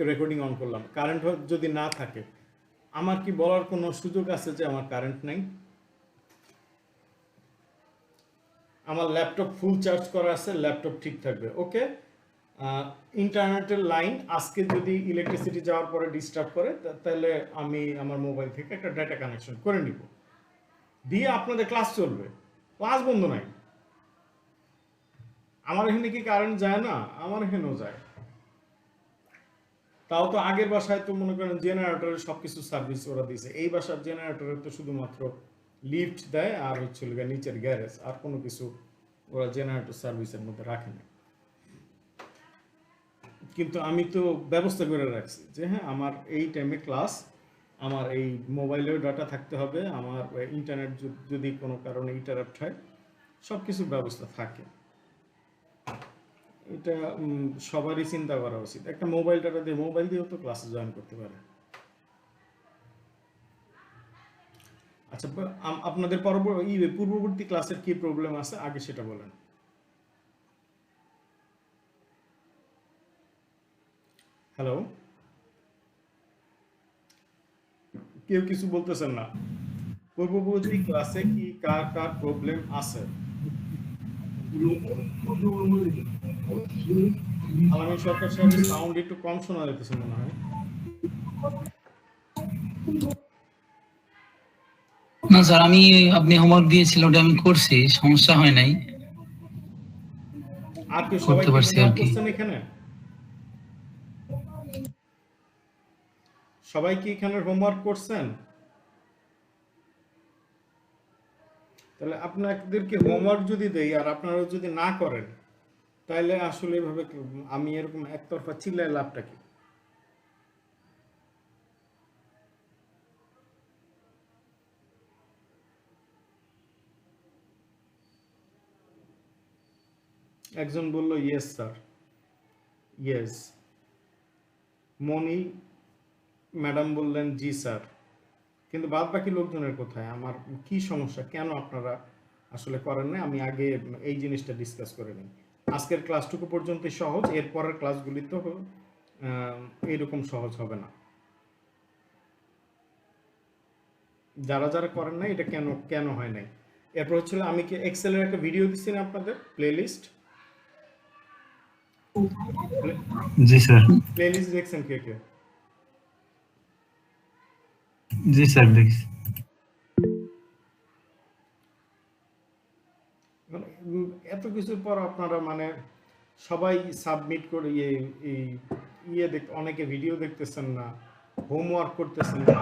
Recording on করলাম, current যদি না থাকে আমার কি বলার কোনো সুযোগ আছে যে আমার কারেন্ট নাই? আমার ল্যাপটপ ফুল চার্জ করা আছে, ল্যাপটপ ঠিক থাকবে। ওকে, ইন্টারনেটের লাইন আজকে যদি ইলেকট্রিসিটি যাওয়ার পরে ডিস্টার্ব করে তাহলে আমি আমার মোবাইল থেকে একটা ডেটা কানেকশন করে নিব, দিয়ে আপনাদের ক্লাস চলবে, ক্লাস বন্ধ নাই। আমার এখানে কি কারেন্ট যায় না? আমার এখানেও যায়। তাও তো আগের বাসায় তো মনে করেন জেনারেটরের সবকিছু সার্ভিস ওরা দিয়েছে, এই বাসার জেনারেটরের তো শুধুমাত্র লিফট দেয় আর হচ্ছে নিচের গ্যারেজ, আর কোনো কিছু ওরা জেনারেটর সার্ভিসের মধ্যে রাখে না। কিন্তু আমি তো ব্যবস্থা করে রাখছি যে হ্যাঁ আমার এই টাইমে ক্লাস, আমার এই মোবাইলেও ডাটা থাকতে হবে, আমার ইন্টারনেট যদি কোনো কারণে ইন্টারাপ্ট হয় সব কিছুর ব্যবস্থা থাকে। এটা সবারই চিন্তা করা উচিত। একটা মোবাইল ডাটা দিয়ে, মোবাইল দিয়েও তো ক্লাসে জয়েন করতে পারে। আচ্ছা, আপনাদের পূর্ববর্তী ক্লাসের কি প্রবলেম আছে আগে সেটা বলেন। হ্যালো, কেউ কিছু বলতেছেন না? পূর্ববর্তী ক্লাসে কি কার কার প্রবলেম আছে? আলামিন সরকার সাহেবের সাউন্ড একটু কম শোনা যাইতেছে মনে হয়। না স্যার, আপনি হোমওয়ার্ক দিয়েছিল ওটা আমি করছি, সমস্যা হয় নাই। আর কি সবাই করতে কি পারছি আর হোমওয়ার্ক কি। করছেন এখানে? সবাই কি এখানে হোমওয়ার্ক করছেন? তাহলে আপনাদেরকে হোমওয়ার্ক যদি দেই আর আপনারা যদি না করেন তাহলে আসলে এভাবে আমি এরকম একতরফা চিল্লায় লাভটা কি? একজন বলল ইয়েস স্যার, ইয়েস। মনি ম্যাডাম বললেন জি স্যার। কিন্তু বাদ বাকি লোকজনের কোথায়? আমার কি সমস্যা, কেন আপনারা আসলে করেন না? আমি আগে এই জিনিসটা ডিসকাস করে নিই। আজকের ক্লাসটুকু পর্যন্তই সহজ, এরপরের ক্লাসগুলি তো এইরকম সহজ হবে না। যারা যারা করেন না এটা কেন কেন হয় নাই? এরপর হচ্ছিল আমি কি এক্সেলের একটা ভিডিও দিচ্ছি না আপনাদের, প্লেলিস্ট? জি স্যার। প্লেলিস্ট দেখছেন কে কে? জি স্যার, দেখছি। মানে এত কিছুর পর আপনারা মানে সবাই সাবমিট করে অনেকে ভিডিও দেখতেছেন না, হোমওয়ার্ক করতেছেন না।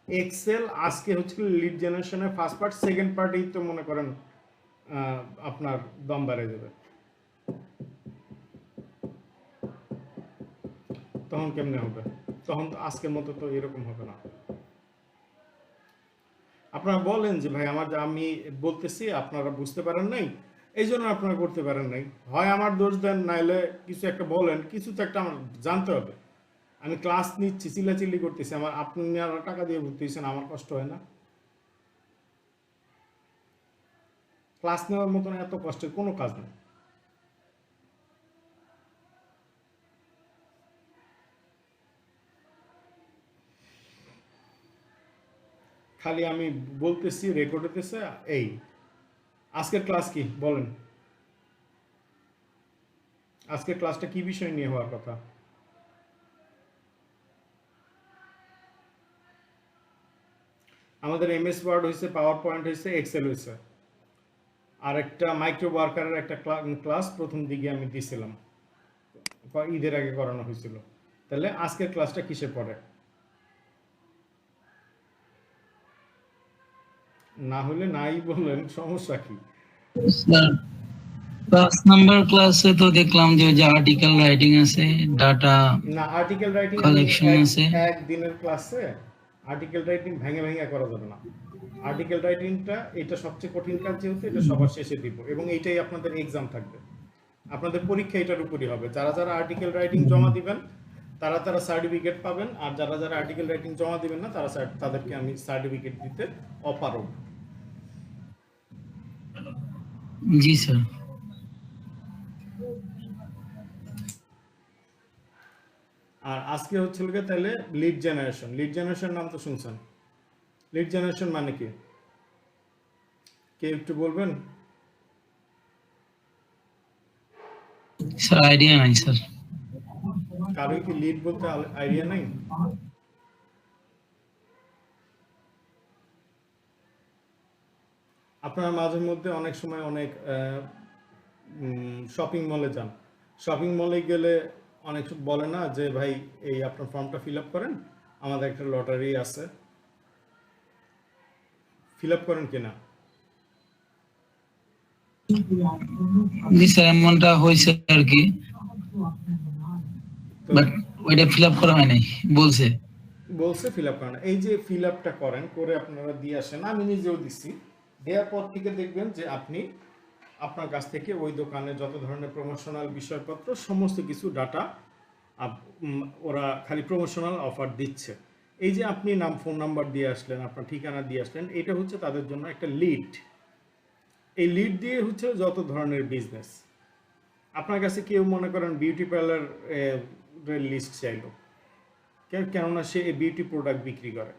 এক্সেল আজকে হচ্ছে লিড জেনারেশনের ফার্স্ট পার্ট, সেকেন্ড পার্টেই তো মনে করেন আপনার দম বাড়িয়ে দেবে। তখন কেমনে হবে? তখন তো আজকের মতো তো এরকম হবে না। আপনারা বলেন যে ভাই আমি বলতেছি আপনারা বুঝতে পারেন নাই, এই জন্য আপনারা করতে পারেন নাই। হয় আমার দোষ দেন, নাইলে কিছু একটা বলেন, কিছু তো একটা আমার জানতে হবে। আমি ক্লাস নিচ্ছি, চিল্লাচিল্লি করতেছি, আপনারা টাকা দিয়ে ভর্তি হয়েছেন, আমার কষ্ট হয় না? ক্লাস নেওয়ার মতন এত কষ্টের কোনো কাজ নেই। খালি আমি বলতেছি, রেকর্ড হতেছে। এই আজকের ক্লাস কি বলেন? আজকের ক্লাসটা কি বিষয় নিয়ে হওয়ার কথা? আমাদের এমএস ওয়ার্ড হয়েছে, পাওয়ার পয়েন্ট হয়েছে, এক্সেল হয়েছে, আর একটা মাইক্রো ওয়ার্কারের একটা ক্লাস প্রথম দিকে আমি দিয়েছিলাম, ঈদের আগে করানো হয়েছিল। তাহলে আজকের ক্লাসটা কিসে পড়ে? না হলে নাই বললেন, সমস্যা কি? স্যার, 5 নাম্বার ক্লাসে তো দেখলাম যে আর্টিকেল রাইটিং আছে, ডাটা না, আর্টিকেল রাইটিং আমি কালেকশন আছে। এক দিনের ক্লাসে আর্টিকেল রাইটিং ভেঙে ভেঙে করা যাবে না। আর্টিকেল রাইটিংটা এটা সবচেয়ে কঠিন কাজ, যেহেতু এটা সবার শেষে দিব, এবং এইটাই আপনাদের এক্সাম থাকবে, আপনাদের পরীক্ষা এটার উপরই হবে। যারা যারা আর্টিকেল রাইটিং জমা দিবেন তারা তারা সার্টিফিকেট পাবেন, আর যারা যারা আর্টিকেল রাইটিং জমা দিবেন না তাদেরকে আমি সার্টিফিকেট দিতে অপারগ। জি স্যার। আর আজকে হচ্ছে লোকে তাহলে লিড জেনারেশন নাম তো শুনছেন। লিড জেনারেশন মানে কি কে একটু বলবেন? স্যার আইডিয়া নাই স্যার। কারোই কি লিড বলতে আইডিয়া নাই? আপনারা মাঝে মধ্যে অনেক সময় অনেক শপিং মলে যান, শপিং মলে গেলে অনেক বলে না যে ভাই এই আপনার ফর্মটা ফিল আপ করেন, আমাদের একটা লটারি আছে, ফিল আপ করেন কিনা? জি স্যার, এমনটা হয়েছে আর কি, তো বাট ওইটা ফিল আপ করা হয় নাই, বলছে। বলছে ফিল আপ করেন, এই যে ফিল আপটা করেন, করে আপনারা দিয়ে আসেন, আমি নিজেও দিচ্ছি, দেওয়ার পর থেকে দেখবেন যে আপনি আপনার কাছ থেকে ওই দোকানে যত ধরনের প্রমোশনাল বিষয়পত্র সমস্ত কিছু ডাটা ওরা খালি প্রমোশনাল অফার দিচ্ছে। এই যে আপনি নাম ফোন নাম্বার দিয়ে আসলেন, আপনার ঠিকানা দিয়ে আসলেন, এটা হচ্ছে তাদের জন্য একটা লিড। এই লিড দিয়ে হচ্ছে যত ধরনের বিজনেস। আপনার কাছে কেউ মনে করেন বিউটি পার্লার লিস্ট চাইলো, কেননা সে বিউটি প্রোডাক্ট বিক্রি করে,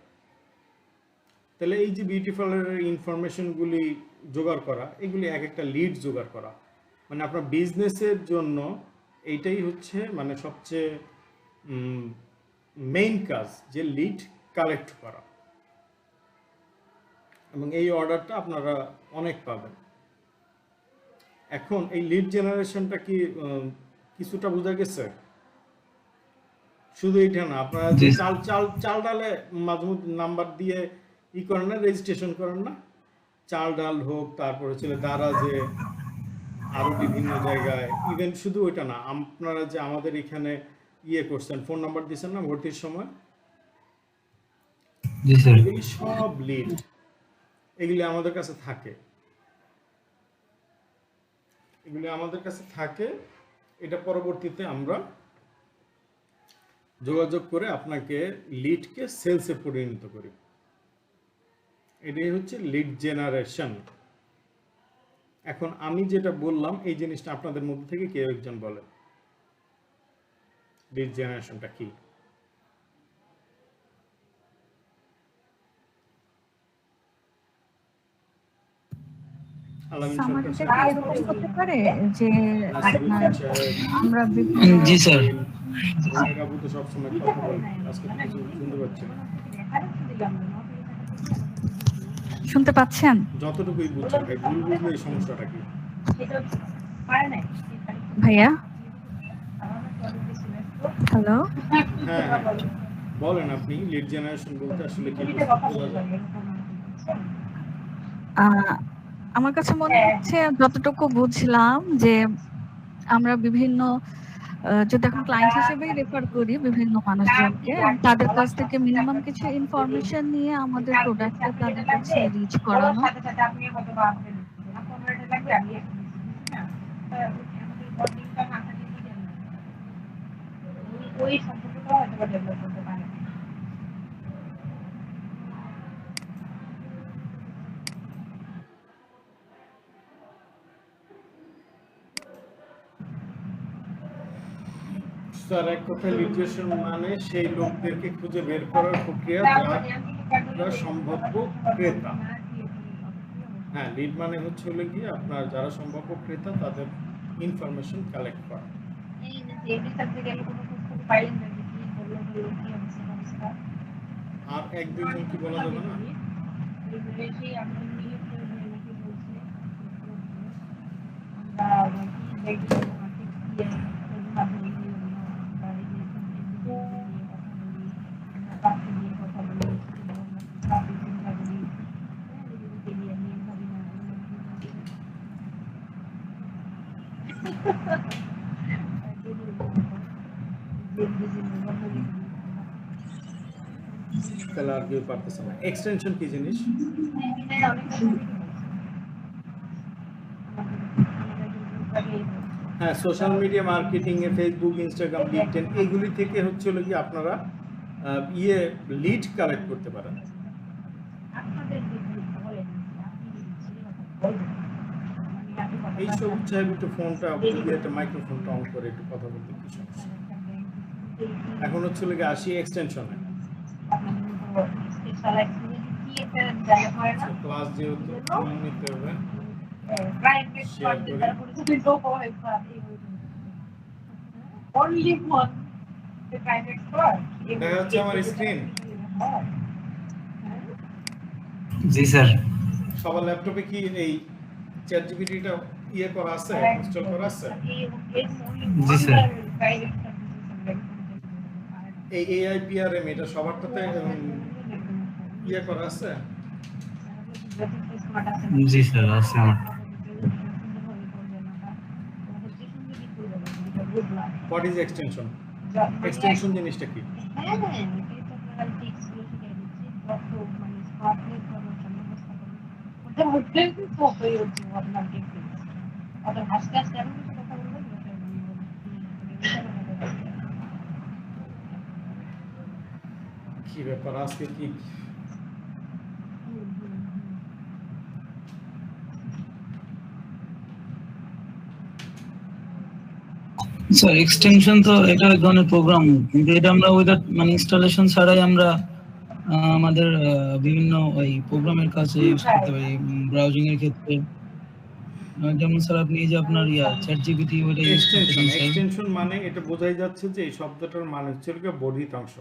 তাহলে এই যে বিউটি পার্লারের ইনফরমেশনগুলি জোগাড় করা, এগুলি এক একটা লিড জোগাড় করা, মানে আপনার বিজনেসের জন্য এইটাই হচ্ছে মানে সবচেয়ে মেইন কাজ, যে লিড কালেক্ট করা। এবং এই অর্ডারটা আপনারা অনেক পাবেন। এখন এই লিড জেনারেশনটা কি কিছুটা বোঝা গেছে? শুধু এইটা না, আপনারা যে চাল ডালে মাঝে মধ্যে নাম্বার দিয়ে ই করেন না, রেজিস্ট্রেশন করেন না, চাল ডাল হোক, তারপর হচ্ছে দারাজে, আরো বিভিন্ন জায়গায়, ইভেন শুধু ওইটা না, আপনারা যে আমাদের এখানে ইয়ে করছেন, ফোন নাম্বার দিয়েছেন না ভর্তির সময়, এগুলি সব লিড, এগুলি আমাদের কাছে থাকে, এগুলি আমাদের কাছে থাকে। এটা পরবর্তীতে আমরা যোগাযোগ করে আপনাকে লিডকে সেলসে পরিণত করি। এটাই হচ্ছে লিড জেনারেশন। এখন আমি যেটা বললাম এই জিনিসটা আপনাদের মধ্যে থেকে কেউ একজন বলে লিড জেনারেশনটা কি? সামাজিকতা কি এরকম হতে পারে যে আপনার আমরা জি স্যার। বাবু তো সবসময় কথা বলে, আজকে তো কিছু শুনতে পাচ্ছি না। শুনতে পাচ্ছেন? যতটুকুই বুঝছেন ভাই, ভুল বুঝলে এই সমস্যাটা কি? ভাইয়া হ্যালো, হ্যাঁ হ্যাঁ, বলেন আপনি লিড জেনারেশন বলতে আসলে কি আমার কাছে মনে হচ্ছে যতটুকু বুঝলাম যে আমরা বিভিন্ন যদি এখন ক্লায়েন্ট হিসেবেই রেফার করি বিভিন্ন মানুষজনকে, তাদের কাছ থেকে মিনিমাম কিছু ইনফরমেশন নিয়ে আমাদের প্রোডাক্টটা তাদের কাছে রিচ করানো। ওই সম্পর্কটা হয়তো ডেভেলপ করতে পারে। স্যার এক কথায় লিড জেনারেশন মানে সেই লোকদেরকে খুঁজে বের করার প্রক্রিয়া যারা সম্ভাব্য ক্রেতা। হ্যাঁ, লিড মানে হচ্ছে হলো গিয়ে আপনার যারা সম্ভাব্য ক্রেতা তাদের ইনফরমেশন কালেক্ট করা। আর এক দুইজন কি বলা যাবে না? তাহলে আর কেউ পারতেছে না। এক্সটেনশন কি জিনিস? হ্যাঁ, সোশ্যাল মিডিয়া মার্কেটিং এ ফেসবুক, ইনস্টাগ্রাম, লিঙ্কডইন এগুলি থেকে হচ্ছে হলো কি আপনারা লিড কালেক্ট করতে পারেন। এই সব সাহেব একটু ফোনটা, একটা মাইক্রোফোনটা অন করে একটু কথা বলতে কি সমস্যা? এখন হচ্ছে লাগে আসি এক্সটেনশনে। ক্লাস যেহেতু নিতে হবে, শেয়ার করি। দেখা যাচ্ছে আমার স্ক্রিন। জি স্যার। সবার ল্যাপটপে কি এই চ্যাট জিপিটিটা ইয়ে করা আছে, ইনস্টল করা আছে? জি স্যার। এই AIPRM এটা সবারটাতে ইয়ে করা আছে? জি স্যার, আছে আমার। What is extension? এক্সটেনশন জিনিসটা কি? কি ব্যাপার আজকে কি? স্যার এক্সটেনশন তো এটা এক ধরনের প্রোগ্রাম, কিন্তু এটা আমরা উইদাউট মানে ইনস্টলেশন ছাড়াই আমরা আমাদের বিভিন্ন ওই প্রোগ্রামের কাছে ইউজ করতে পারি ব্রাউজিং এর ক্ষেত্রে। যেমন স্যার আপনি এই যে আপনার চ্যাট জিপিটি ওটা ইউজ করতে এক্সটেনশন, পারেন স্যার। এক্সটেনশন মানে এটা বোঝাই যাচ্ছে যে এই শব্দটার মানে হচ্ছে কি বর্ধিত অংশ।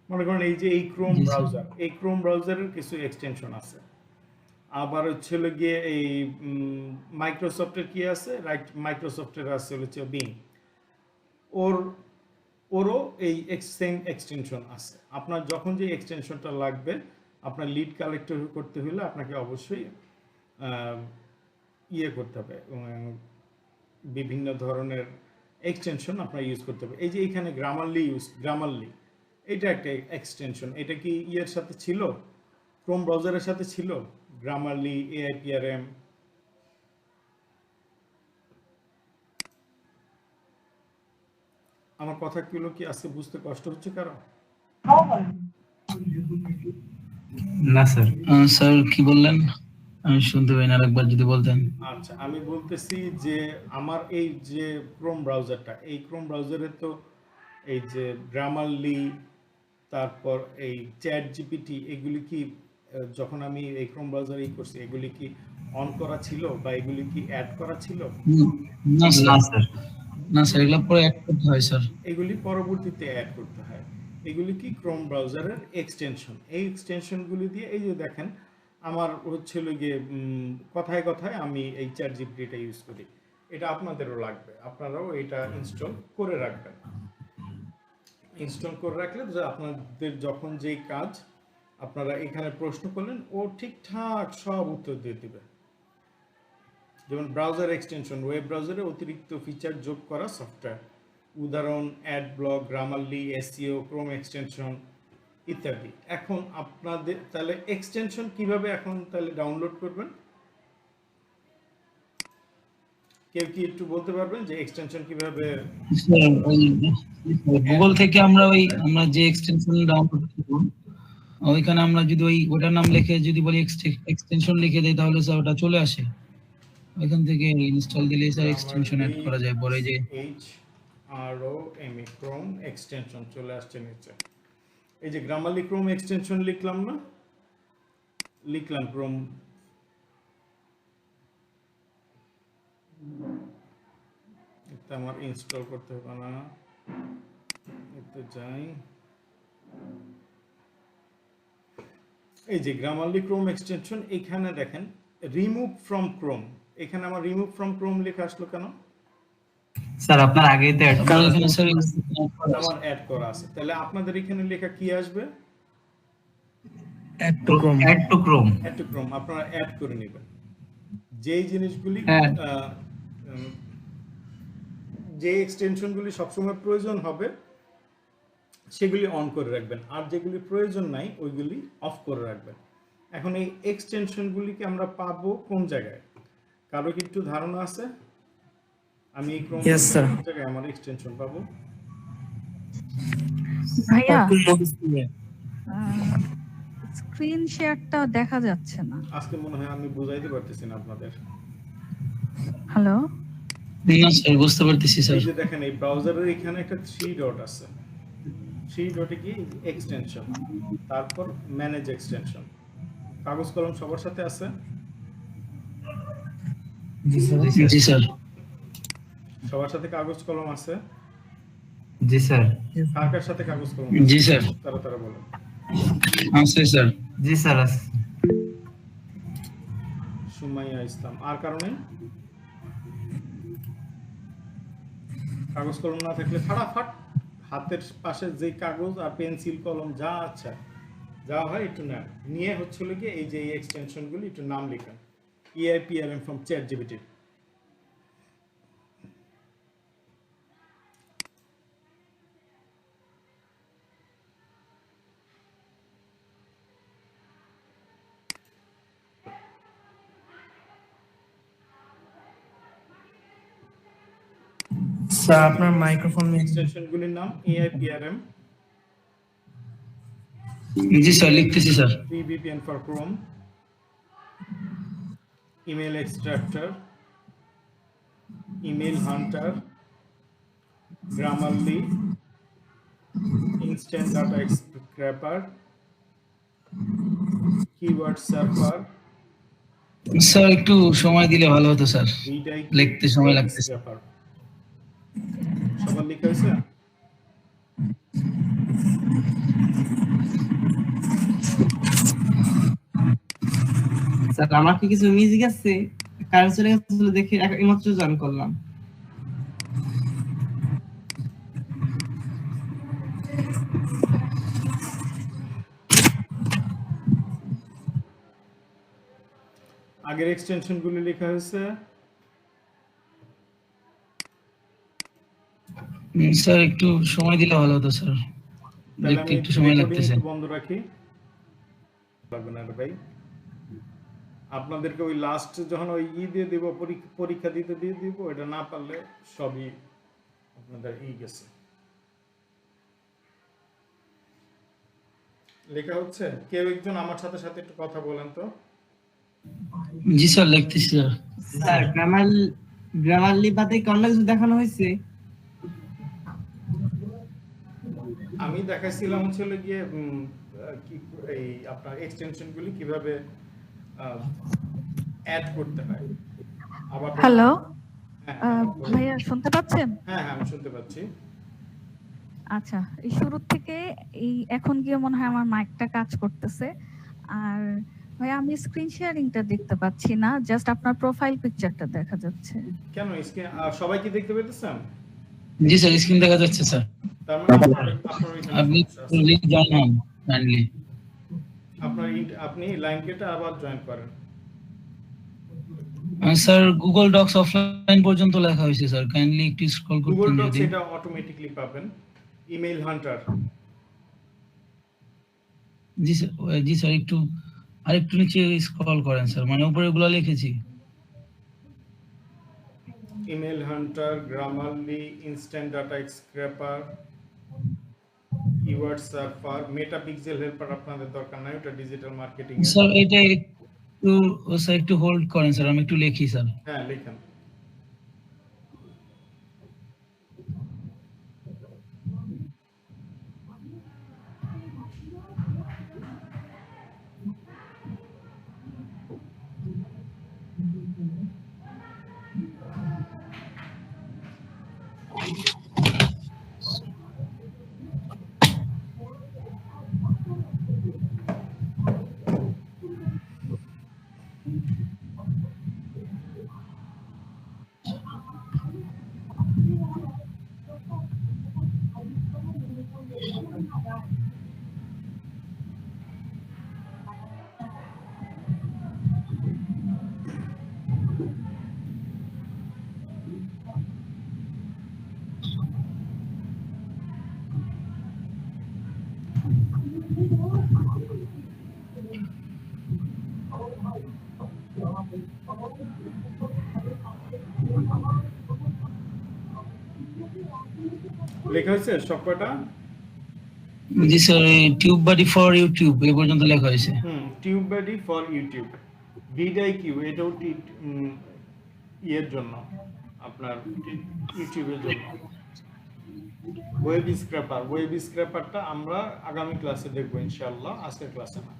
মনে করেন এই যে এই ক্রোম জি, স্যার। ব্রাউজার, এই ক্রোম ব্রাউজারের কিছু এক্সটেনশন আছে। আবার হচ্ছে গিয়ে এই মাইক্রোসফটের কি আছে, রাইট, মাইক্রোসফটের আছে হচ্ছে বিং, ওরও এই সেম এক্সটেনশন আছে। আপনার যখন যে এক্সটেনশনটা লাগবে, আপনার লিড কালেক্টর করতে হলে আপনাকে অবশ্যই ইয়ে করতে হবে, বিভিন্ন ধরনের এক্সটেনশন আপনার ইউজ করতে হবে। এই যে এখানে গ্রামারলি এটা একটা এক্সটেনশন। এটা কি ইয়ের সাথে ছিল, ক্রোম ব্রাউজারের সাথে ছিল? Grammarly, AIPRM। আমার কথাগুলো কি আজকে বুঝতে কষ্ট হচ্ছে কারো? না স্যার। স্যার কি বললেন আমি শুনতে পাই না, আরেকবার যদি বলতেন। আচ্ছা, আমি বলতেছি যে আমার এই যে ক্রোম ব্রাউজারটা, এই ক্রোম ব্রাউজারে তো এই যে গ্রামারলি, তারপর এই চ্যাট জিপিটি, এগুলি কি যখন আমি এই ক্রোম ব্রাউজারে করছি, এগুলি কি অন করা ছিল বা এগুলি কি অ্যাড করা ছিল? না স্যার, না স্যার, এগুলো পরে অ্যাড করতে হয় স্যার। এগুলি পরবর্তীতে অ্যাড করতে হয়। এগুলি কি ক্রোম ব্রাউজারের এক্সটেনশন। এই এক্সটেনশনগুলি দিয়ে এই যে দেখেন আমার হচ্ছে গিয়ে কথায় কথায় আমি এই চ্যাট জিপিটিটা ইউজ করি। এটা আপনাদেরও লাগবে, আপনারাও এটা ইনস্টল করে রাখবেন। ইনস্টল করে রাখলে যে আপনাদের যখন যেই কাজ আপনারা এখানে প্রশ্ন করলেন, ও ঠিকঠাক সব উত্তর দিয়ে দিবে। যেমন ব্রাউজার এক্সটেনশন, ওয়েব ব্রাউজারে অতিরিক্ত ফিচার যোগ করা সফটওয়্যার, উদাহরণ ad block, Grammarly, SEO, Chrome extension ইত্যাদি। এখন আপনাদের তাহলে এক্সটেনশন কিভাবে এখন তাহলে ডাউনলোড করবেন? কেউ কি একটু বলতে পারবেন যে এক্সটেনশন কিভাবে? গুগল থেকে আমরা যে এক্সটেনশন ডাউনলোড করব, ওইখানে আমরা যদি ওটার নাম লিখে যদি বলি এক্সটেনশন লিখে দেই, তাহলে স্যার ওটা চলে আসে। ওইখান থেকে ইনস্টল দিলে স্যার এক্সটেনশন অ্যাড করা যায়। পরে যে HROM ক্রোম এক্সটেনশন চলে আসছে নিচে। এই যে গ্রামারলি ক্রোম এক্সটেনশন লিখলাম না, লিখলাম ক্রোম, এটা আমার ইনস্টল করতে হবে না, এতে যাই। এই যে গ্রামারলি ক্রোম এক্সটেনশন, এখানে দেখেন রিমুভ ফ্রম ক্রোম, এখানে আমার রিমুভ ফ্রম ক্রোম লেখা আসলো কেন? স্যার আপনার আগেই তো অ্যাড করা আছে। স্যার আমার অ্যাড করা আছে, তাহলে আপনাদের এখানে লেখা কি আসবে? Add to Chrome. Add to Chrome. Add to Chrome আপনারা অ্যাড করে নেবেন। যেই জিনিসগুলি যে এক্সটেনশনগুলি সবসময় প্রয়োজন হবে সেগুলি অন করে রাখবেন, আর যেগুলি প্রয়োজন নাই ওইগুলি অফ করে রাখবেন। এখন এই এক্সটেনশনগুলিকে আমরা পাবো কোন জায়গায়? কারো কি একটু ধারণা আছে? আমি এই ক্রোম জায়গায় আমার এক্সটেনশন পাবো? ভাইয়া স্ক্রিন শেয়ারটা দেখা যাচ্ছে না আজকে, মনে হয় আমি বুঝাইতে পারতেছি না আপনাদের। হ্যালো, না স্যার বুঝতে পারতেছি স্যার। এই যে দেখেন এই ব্রাউজারের এখানে একটা 3 ডট আছে, থ্রি ডটে কি এক্সটেনশন, তারপর ম্যানেজ এক্সটেনশন। কাগজ কলম সবার সাথে আছে? জি স্যার। সবার সাথে কাগজ কলম আছে? জি স্যার। কার কার সাথে কাগজ কলম জি আছে? স্যার। তারা তারা বলো। আছে স্যার। জি স্যার আছে। সুমাইয়া ইসলাম। আর কারণে কাগজ কলম না থাকলে ফাটাফাট হাতের পাশে যে কাগজ আর পেন্সিল কলম যা আছে যা হয় একটু নেন, নিয়ে হচ্ছিল কি এই যে এই এক্সটেনশনগুলি একটু নাম লিখেন। EIPRM from ChatGPT। স্যার আপনার মাইক্রোফোন এক্সটেনশনগুলির নাম EIPRM, জি স্যার, লিখতেছি sir. Free VPN for Chrome, Email Extractor, Email Hunter, Grammarly, Instant Data Scraper, Keyword Surfer, sir একটু সময় দিলে ভালো হতো স্যার, VDIQ, লিখতে সময় লাগতেছে। Scraper। সবার লেখা হয়েছে? স্যার আমার কি কিছু মিউজিক আছে? কারেন্ট চলে গেছিল দেখে এইমাত্র জয়েন করলাম। আগের এক্সটেনশনগুলি লেখা হয়েছে? স্যার একটু সময় দিলে ভালো হতো স্যার, তাহলে লিখতে আমি একটু সময় রেকর্ডিং লাগতেছে। একটু বন্ধ রাখি। লাগবে না রে ভাই, আপনাদেরকে ওই লাস্ট যখন ওই দিয়ে দিব, পরীক্ষা দিতে দিয়ে দিব, এটা না পারলে সবই আপনাদের গেছে। লেখা হচ্ছে? কেউ একজন আমার সাথে সাথে একটু কথা বলেন তো। জি স্যার, লিখতেছি স্যার। স্যার গ্রামারলি বাদে কি অন্য কিছু দেখানো হয়েছে? আমি দেখাইছিলাম হচ্ছে গিয়ে কি এই আপনার এক্সটেনশনগুলি কিভাবে অ্যাড করতে হয়। আবার হ্যালো, হ্যাঁ ভাইয়া শুনতে পাচ্ছেন? হ্যাঁ আমি শুনতে পাচ্ছি। আচ্ছা, এই শুরু থেকে এই এখন গিয়ে মনে হয় আমার মাইকটা কাজ করতেছে। আর ভাইয়া আমি স্ক্রিন শেয়ারিংটা দেখতে পাচ্ছি না, জাস্ট আপনার প্রোফাইল পিকচারটা দেখা যাচ্ছে। কেন স্ক্রিন সবাই কি দেখতে পেতেছেন? জি স্যার, স্ক্রিন দেখা যাচ্ছে স্যার। তার মানে আপনার ওইখানে আপনি সমস্যা আছে। লিংক জয়েন হন কাইন্ডলি। আপনি লাইন কেটে আবার জয়েন করেন। স্যার গুগল ডক্স অফলাইন পর্যন্ত লেখা হয়েছে স্যার, কাইন্ডলি একটু স্ক্রল গুগল করতেন ডক্স যদি। এটা অটোমেটিকলি পাবেন। ইমেল হান্টার, জি স্যার একটু আরেকটু নিচে স্ক্রল করেন স্যার, মানে উপরে গুলো লিখেছি। Email hunter, Grammarly, instant data scraper, keyword surfer, Meta pixel helper আপনাদের দরকার নাই, ওটা ডিজিটাল মার্কেটিং এর। স্যার এটা একটু স্যার একটু হোল্ড করেন স্যার, আমি একটু লিখি স্যার। হ্যাঁ লিখেন। লেখা হয়েছে সবকটা? জি স্যার, টিউব বাডি ফর ইউটিউব এই পর্যন্ত লেখা হয়েছে। টিউব বাডি ফর ইউটিউব, ভিডিআইকিউ এটাও ইয়ের জন্য, আপনার ইউটিউবের জন্য। ওয়েব স্ক্র্যাপারটা আমরা আগামী ক্লাসে দেখবো ইনশাআল্লাহ, আজকের ক্লাসে না।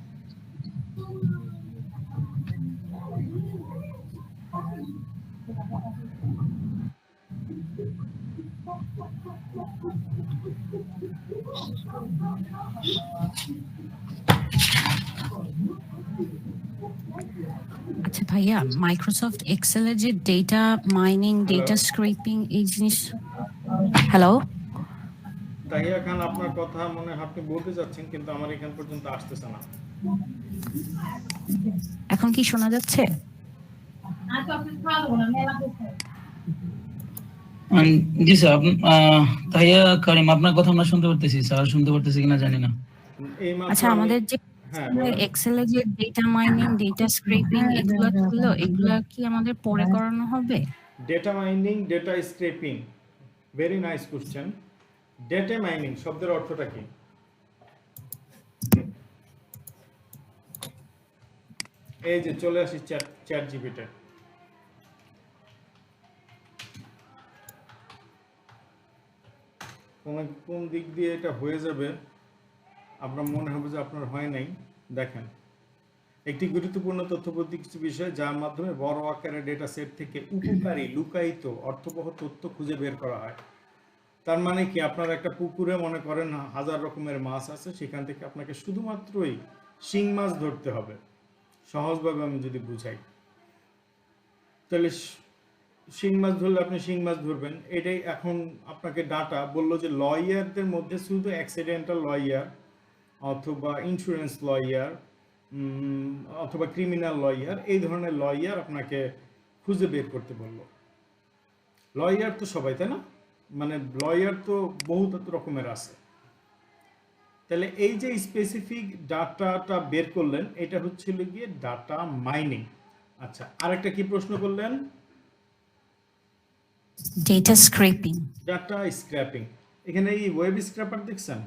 আচ্ছা ভাইয়া, মাইক্রোসফট এক্সেলের যে ডেটা মাইনিং, ডেটা স্ক্রেপিং এই জিনিস, হ্যালো তাহিয়া খান, আপনার কথা মনে হয় আপনি বলতে যাচ্ছেন, কিন্তু আমার এখান পর্যন্ত আসতেছে না। এখন কি শোনা যাচ্ছে? জি স্যার, তাহিয়া কারিম, আপনার কথা আমরা শুনতে পারতেছি, স্যার শুনতে পারতেছি কিনা জানি না। আচ্ছা, আমাদের যে এক্সেলের যে ডেটা মাইনিং, ডেটা স্ক্রেপিং এগুলো ছিল, এগুলা কি আমাদের পরে করানো হবে? Data mining, data scraping, very nice question. Data mining শব্দের অর্থটা কি? এই যে চলে আসি চ্যাট জিপিটি। কোন দিক দিয়ে এটা হয়ে যাবে আপনার মনে হবে যে আপনার হয় নাই। দেখেন, একটি গুরুত্বপূর্ণ তথ্যবদ্ধ কিছু বিষয় যার মাধ্যমে বড় আকারের ডেটা সেট থেকে উপকারী, লুকায়িত, অর্থবহ তথ্য খুঁজে বের করা হয়। তার মানে কি, আপনার একটা পুকুরে মনে করেন 1000 রকমের মাছ আছে, সেখান থেকে আপনাকে শুধুমাত্রই শিং মাছ ধরতে হবে। সহজভাবে আমি যদি বুঝাই, তাহলে শিং মাছ ধরলে আপনি শিং মাছ ধরবেন। এটাই এখন আপনাকে ডাটা বললো যে লয়ারদের মধ্যে শুধু অ্যাক্সিডেন্টাল লয়ার অথবা ইন্স্যুরেন্স লয়ার অথবা ক্রিমিনাল লয়ার, এই ধরনের লয়ার আপনাকে খুঁজে বের করতে বললো। লয়ার তো সবাই, তাই না? মানে লয়ার তো বহুত রকমের আছে। তাহলে এই যে স্পেসিফিক ডাটাটা বের করলেন, এটা হচ্ছিল গিয়ে ডাটা মাইনিং। আচ্ছা, আরেকটা কি প্রশ্ন করলেন? Data scraping. Data scraping. এখানে এই ওয়েব স্ক্র্যাপার দেখছেন?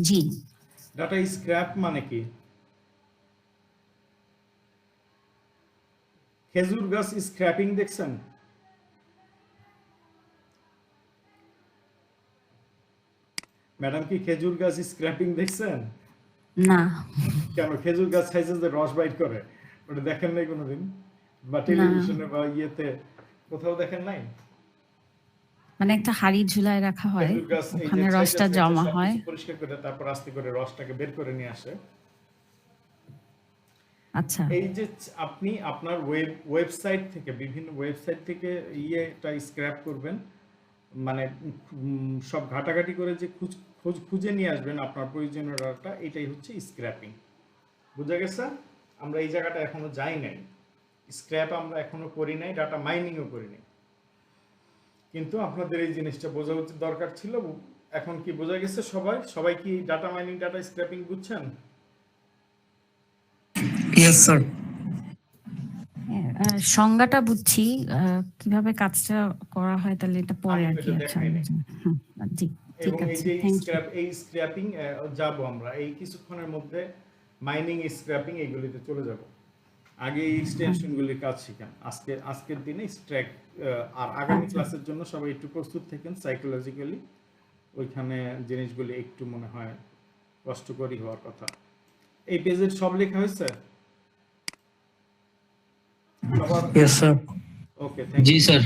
জি। ডাটা স্ক্র্যাপ মানে কি? খেজুর গাছ স্ক্র্যাপিং দেখছেন? ম্যাডাম কি খেজুর গাছ স্ক্র্যাপিং দেখছেন? না। কেন, খেজুর গাছ খাইছে যে রস বাইট করে, ওটা দেখেন নাই কোনোদিন? বা টেলিভিশনে বা ইয়েতে কোথাও দেখেন নাই? মানে একটা হাড়ি ঝুলায় রাখা হয়, খেজুর গাছ এই যে ওখানে রসটা জমা হয়। পরিষ্কার করে তারপর আস্তে করে রসটাকে বের করে নিয়ে আসে। আচ্ছা। এই যে আপনি আপনার ওয়েবসাইট থেকে, বিভিন্ন ওয়েবসাইট থেকে ইয়েটা স্ক্র্যাপ করবেন, মানে সব ঘাটাঘাটি করে যে খুঁজে নিয়ে আসবেন আপনার প্রয়োজনীয় ডাটা, এটাই হচ্ছে স্ক্র্যাপিং। বুঝা গেছে? আমরা এই জায়গাটা এখনো যাই নাই, স্ক্র্যাপ আমরা এখনো করি নাই, ডাটা মাইনিংও করি নাই, কিন্তু আপনাদের এই জিনিসটা বোঝা উচিত, দরকার ছিল। এখন কি বোঝা গেছে? সবাই কি ডাটা মাইনিং, ডাটা স্ক্র্যাপিং বুঝছেন? Yes sir. সংজ্ঞাটা বুঝছি, কিভাবে কাজটা করা হয় তাহলে এটা পরে আর কি। আচ্ছা, জি ঠিক এবং এই আছে, যে থ্যাংক ইউ। এই স্ক্র্যাপিং যাব আমরা এই কিছুক্ষণের মধ্যে, মাইনিং, স্ক্র্যাপিং এইগুলিতে চলে যাব। আগে এই এক্সটেনশনগুলির কাজ শিখেন আজকের দিনে স্ট্র্যাক, আর আগামী ক্লাসের জন্য সবাই একটু প্রস্তুত থাকেন সাইকোলজিক্যালি। ওইখানে জিনিসগুলি একটু মনে হয় কষ্টকরই হওয়ার কথা। এই পেজের সব লেখা হয়েছে? Yes sir. Okay, thank ji you sir.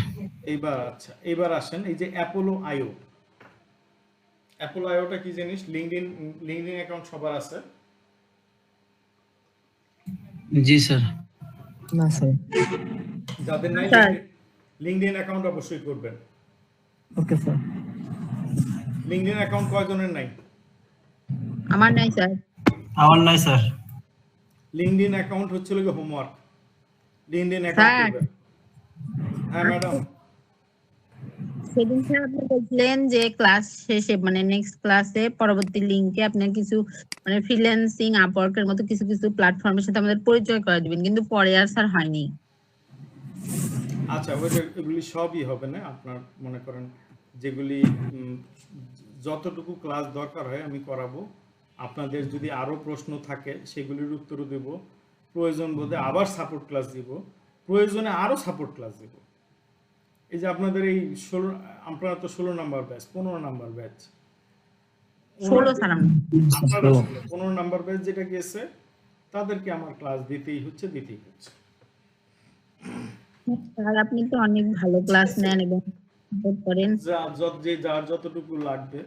এইবার আসেন এই যে অ্যাপোলো আইও। অ্যাপোলো আইওটা কি জিনিস? লিঙ্কডইন অ্যাকাউন্ট সবার আছে? জি স্যার। না স্যার। যাদের নাই স্যার। লিঙ্কডইন অ্যাকাউন্ট অবশ্যই করবেন। Okay sir. লিঙ্কডইন অ্যাকাউন্ট কয়জনের নাই? আমার নাই স্যার। আমার নাই স্যার। লিঙ্কডইন অ্যাকাউন্ট হচ্ছে লাগে হোমওয়ার্ক। লিঙ্কডইন অ্যাকাউন্ট করবেন। হ্যাঁ ম্যাডাম। সেদিন স্যার আপনি বলছিলেন যে ক্লাস শেষে মানে নেক্সট ক্লাসে পরবর্তী লিংকে আপনার কিছু মানে ফ্রিল্যান্সিং, আপওয়ার্কের মতো কিছু কিছু প্ল্যাটফর্মের সাথে আমাদের পরিচয় করে দিবেন, কিন্তু পরে আর স্যার হয়নি। আচ্ছা, এগুলি সবই হবে না। আপনার মনে করেন যেগুলি যতটুকু ক্লাস দরকার হয় আমি করাবো। আপনাদের যদি আরো প্রশ্ন থাকে সেগুলির উত্তরও দেব, প্রয়োজন বোধে আবার সাপোর্ট ক্লাস দিব, প্রয়োজনে আরো সাপোর্ট ক্লাস দিব। এই যে আপনাদের এই 16, আপনারা তো 16 number batch, 15 number batch, 16 sir আমরা। আপনারা 15 নাম্বার ব্যাচ যেটা গেছে তাদেরকে আমার ক্লাস দিতেই হচ্ছে। স্যার আপনি তো অনেক ভালো ক্লাস নেন এবং support করেন। যার যতটুকু লাগবে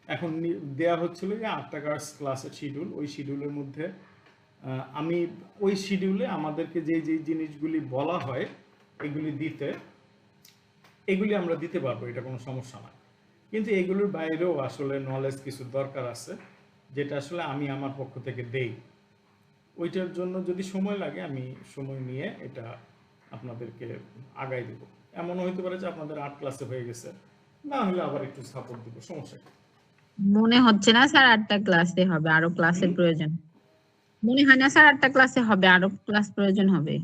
এখন দেয়া হচ্ছিল যে 8টা ক্লাসের শিডিউল, ওই শিডিউলের মধ্যে আমি ওই শিডিউলে আমাদেরকে যে জিনিসগুলি বলা হয় এগুলি আমরা দিতে পারবো, এটা কোনো সমস্যা না। কিন্তু এগুলোর বাইরেও আসলে নলেজ কিছু দরকার আছে যেটা আসলে আমি আমার পক্ষ থেকে দেই। ওইটার জন্য যদি সময় লাগে আমি সময় নিয়ে এটা আপনাদেরকে আগাই দেব। এমনও হতে পারে যে আপনাদের 8 ক্লাসে হয়ে গেছে, না হলে আবার একটু সাপোর্ট দিব, সমস্যা কি? মনে হচ্ছে না স্যার 8টা ক্লাসে হবে, আরো ক্লাসের প্রয়োজন। মনে হয় না স্যার 8টা ক্লাসে হবে, আরো ক্লাস প্রয়োজন হবে।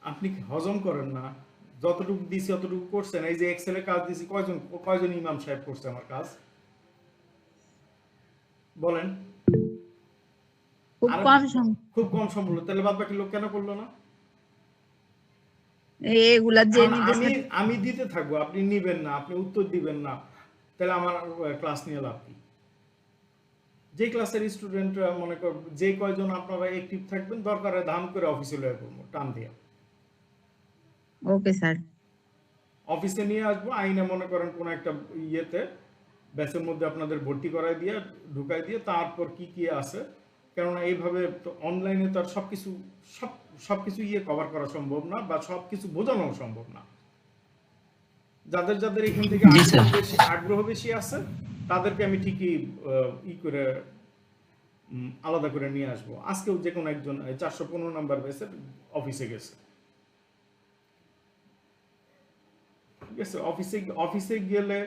আপনি কি হজম করেন না? যতটুকু দিছি অতটুকু করছেন। এই যে এক্সেলে কাজ দিছি, কয়জন ইমাম সাহেব করছে আমার কাজ বলেন? খুব আরো কম সময় খুব কম সম্ভব, তাহলে বাদ বাকি লোক কেন করলো না? এগুলা যে আমি আমি দিতে থাকবো, আপনি নিবেন না, আপনি উত্তর দিবেন না, তাহলে আমার ক্লাস নিয়ে লাভ কি? যে ক্লাসের স্টুডেন্টরা মনে কর যে কয়জন আপনারা অ্যাক্টিভ থাকবেন, দরকারে ধাম করে অফিসে লয়ে করবো টান দিয়ে। Okay sir. অফিসে নিয়ে আসবো, আইনে মনে করেন কোন একটা ইয়েতে ব্যাচের মধ্যে আপনাদের ভর্তি করাই দিয়ে ঢুকাই দিয়ে তারপর কি কি আছে, কেননা এইভাবে তো অনলাইনে তো আর সবকিছু কভার করা সম্ভব না বা সবকিছু বোঝানো সম্ভব না। যাদের এখান থেকে আগ্রহ বেশি আছে তাদেরকে আমি ঠিকই করে আলাদা করে নিয়ে আসবো। আজকেও যে কোনো একজন 415 নাম্বার ব্যাচের অফিসে গেছে, ঠিক আছে? অফিসে গেলে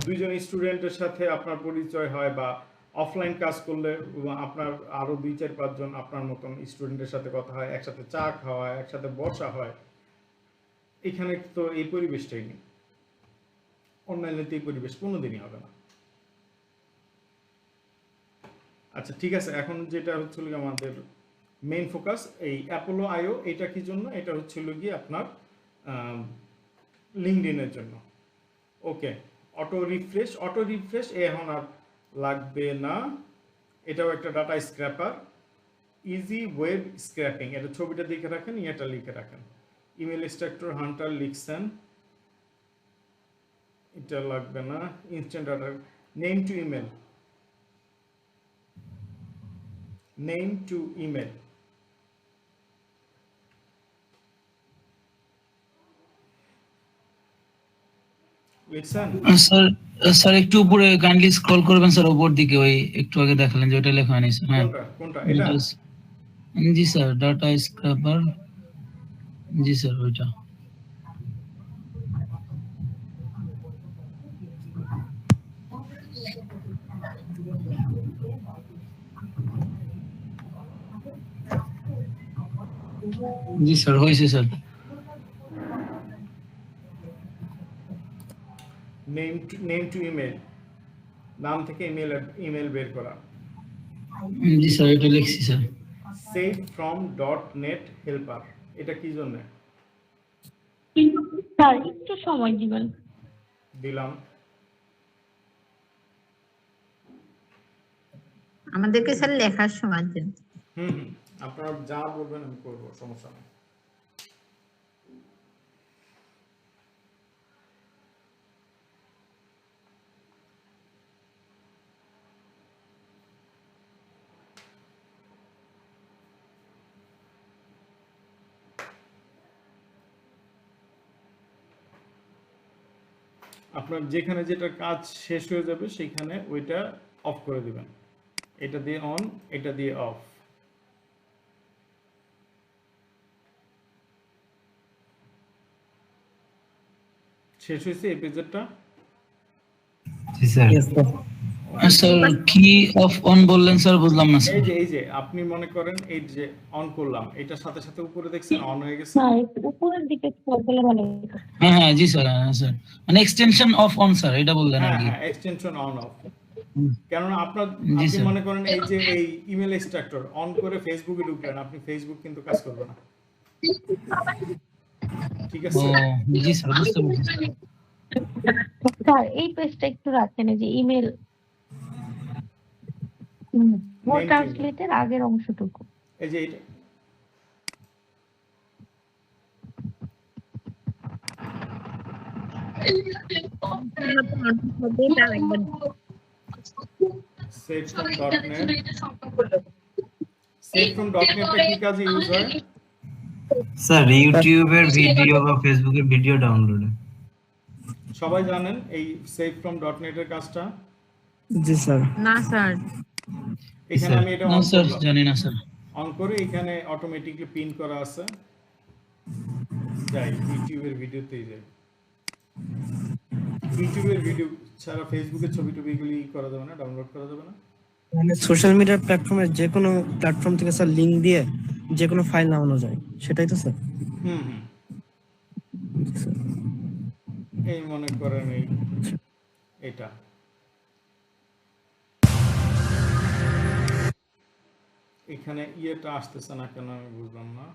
দুইজন স্টুডেন্টের সাথে আপনার পরিচয় হয়, বা অফলাইন কাজ করলে আপনার আরো 2-4-5 জন আপনার মতন স্টুডেন্টের সাথে কথা হয়, একসাথে চা খাওয়া হয়, একসাথে বসা হয়। এখানে তো এই পরিবেশটাই নেই, অনলাইনে তো এই পরিবেশ কোনোদিনই হবে না। আচ্ছা ঠিক আছে, এখন যেটা হচ্ছিল আমাদের মেইন ফোকাস এই অ্যাপোলো আইও, এটা কি জন্য? এটা হচ্ছিল গিয়ে আপনার লিঙ্কডইনের জন্য। ওকে, অটো রিফ্রেশ এখন আর লাগবে না। এটাও একটা data scraper, easy web scraping. এটা ছবিটা দেখে রাখেন, এটা লিখে রাখেন। ইমেল স্ট্রাকচার হান্টার লিখছেন, এটা লাগবে না। Instant data, name to email, লিখছেন? স্যার একটু উপরে কাইন্ডলি স্ক্রল করবেন স্যার, উপর দিকে ওই একটু আগে দেখালেন যে ওটা লেখা হয়নি স্যার। হ্যাঁ কোনটা এটা? জি স্যার, ডাটা স্ক্র্যাপার, জি স্যার ওইটা। জি স্যার হয়েছে স্যার। নেম টু ইমেল, নাম থেকে ইমেল বের করা। জি স্যার এটা লিখছি sir. Save from .net helper, এটা কি জন্য স্যার একটু সময় দিবেন। দিলাম? আমাদেরকে স্যার লেখার সময় দেন। আপনারা যা বলবেন আমি করবো, সমস্যা নেই। আপনার যেখানে যেটা কাজ শেষ হয়ে যাবে সেখানে ওইটা অফ করে দিবেন। এটা দিয়ে অন, এটা দিয়ে অফ। শেষ হয়েছে এই পেজেরটা? জি স্যার। স্যার কি অফ অন বললেন স্যার, বুঝলাম না স্যার। এই যে আপনি মনে করেন এই যে অন করলাম, এটার সাথে সাথে উপরে দেখছেন অন হয়ে গেছে। স্যার উপরের দিকে স্ক্রল করলে ভালো হতো। হ্যাঁ জি স্যার, হ্যাঁ স্যার, মানে এক্সটেনশন অফ অন স্যার এটা বললেন আর কি। হ্যাঁ, এক্সটেনশন অন অফ। কেননা আপনি মনে করেন এই যে এই ইমেল এক্সট্রাক্টর অন করে ফেসবুকে ঢুকলেন, আপনি ফেসবুক কিন্তু কাজ করবে না। ঠিক ও আছে? জি স্যার, বুঝতে পেরেছি। স্যার এই পেজটা একটু রাখেন, এই যে ইমেল মোর Main ট্রান্সলেটের আগের অংশটুকু। এই যে এটা হবে তার একবার savefrom.net savefrom.net কি কাজে ইউজ হয়? স্যার ইউটিউবের ভিডিও বা ফেসবুকের ভিডিও ডাউনলোড। সবাই জানেন এই savefrom.net এর কাজটা? জি স্যার। না স্যার এখানে আমি এটা না অন স্যার, করলাম, জানি না স্যার। অন করে এখানে অটোমেটিকলি পিন করা আছে। যাই ইউটিউবের ভিডিওতেই যাই। ইউটিউবের ভিডিও ছাড়া ফেসবুকের ছবি টবি এগুলি করা যাবে না, ডাউনলোড করা যাবে না? মানে সোশ্যাল মিডিয়ার প্ল্যাটফর্মে যে কোনো প্ল্যাটফর্ম থেকে স্যার লিংক দিয়ে যে কোনো ফাইল নামানো যায়, সেটাই তো স্যার? হুম হুম। এই মনে করেন এটা এখানে ইয়েটা আসতেছে না কেন আমি বুঝলাম না।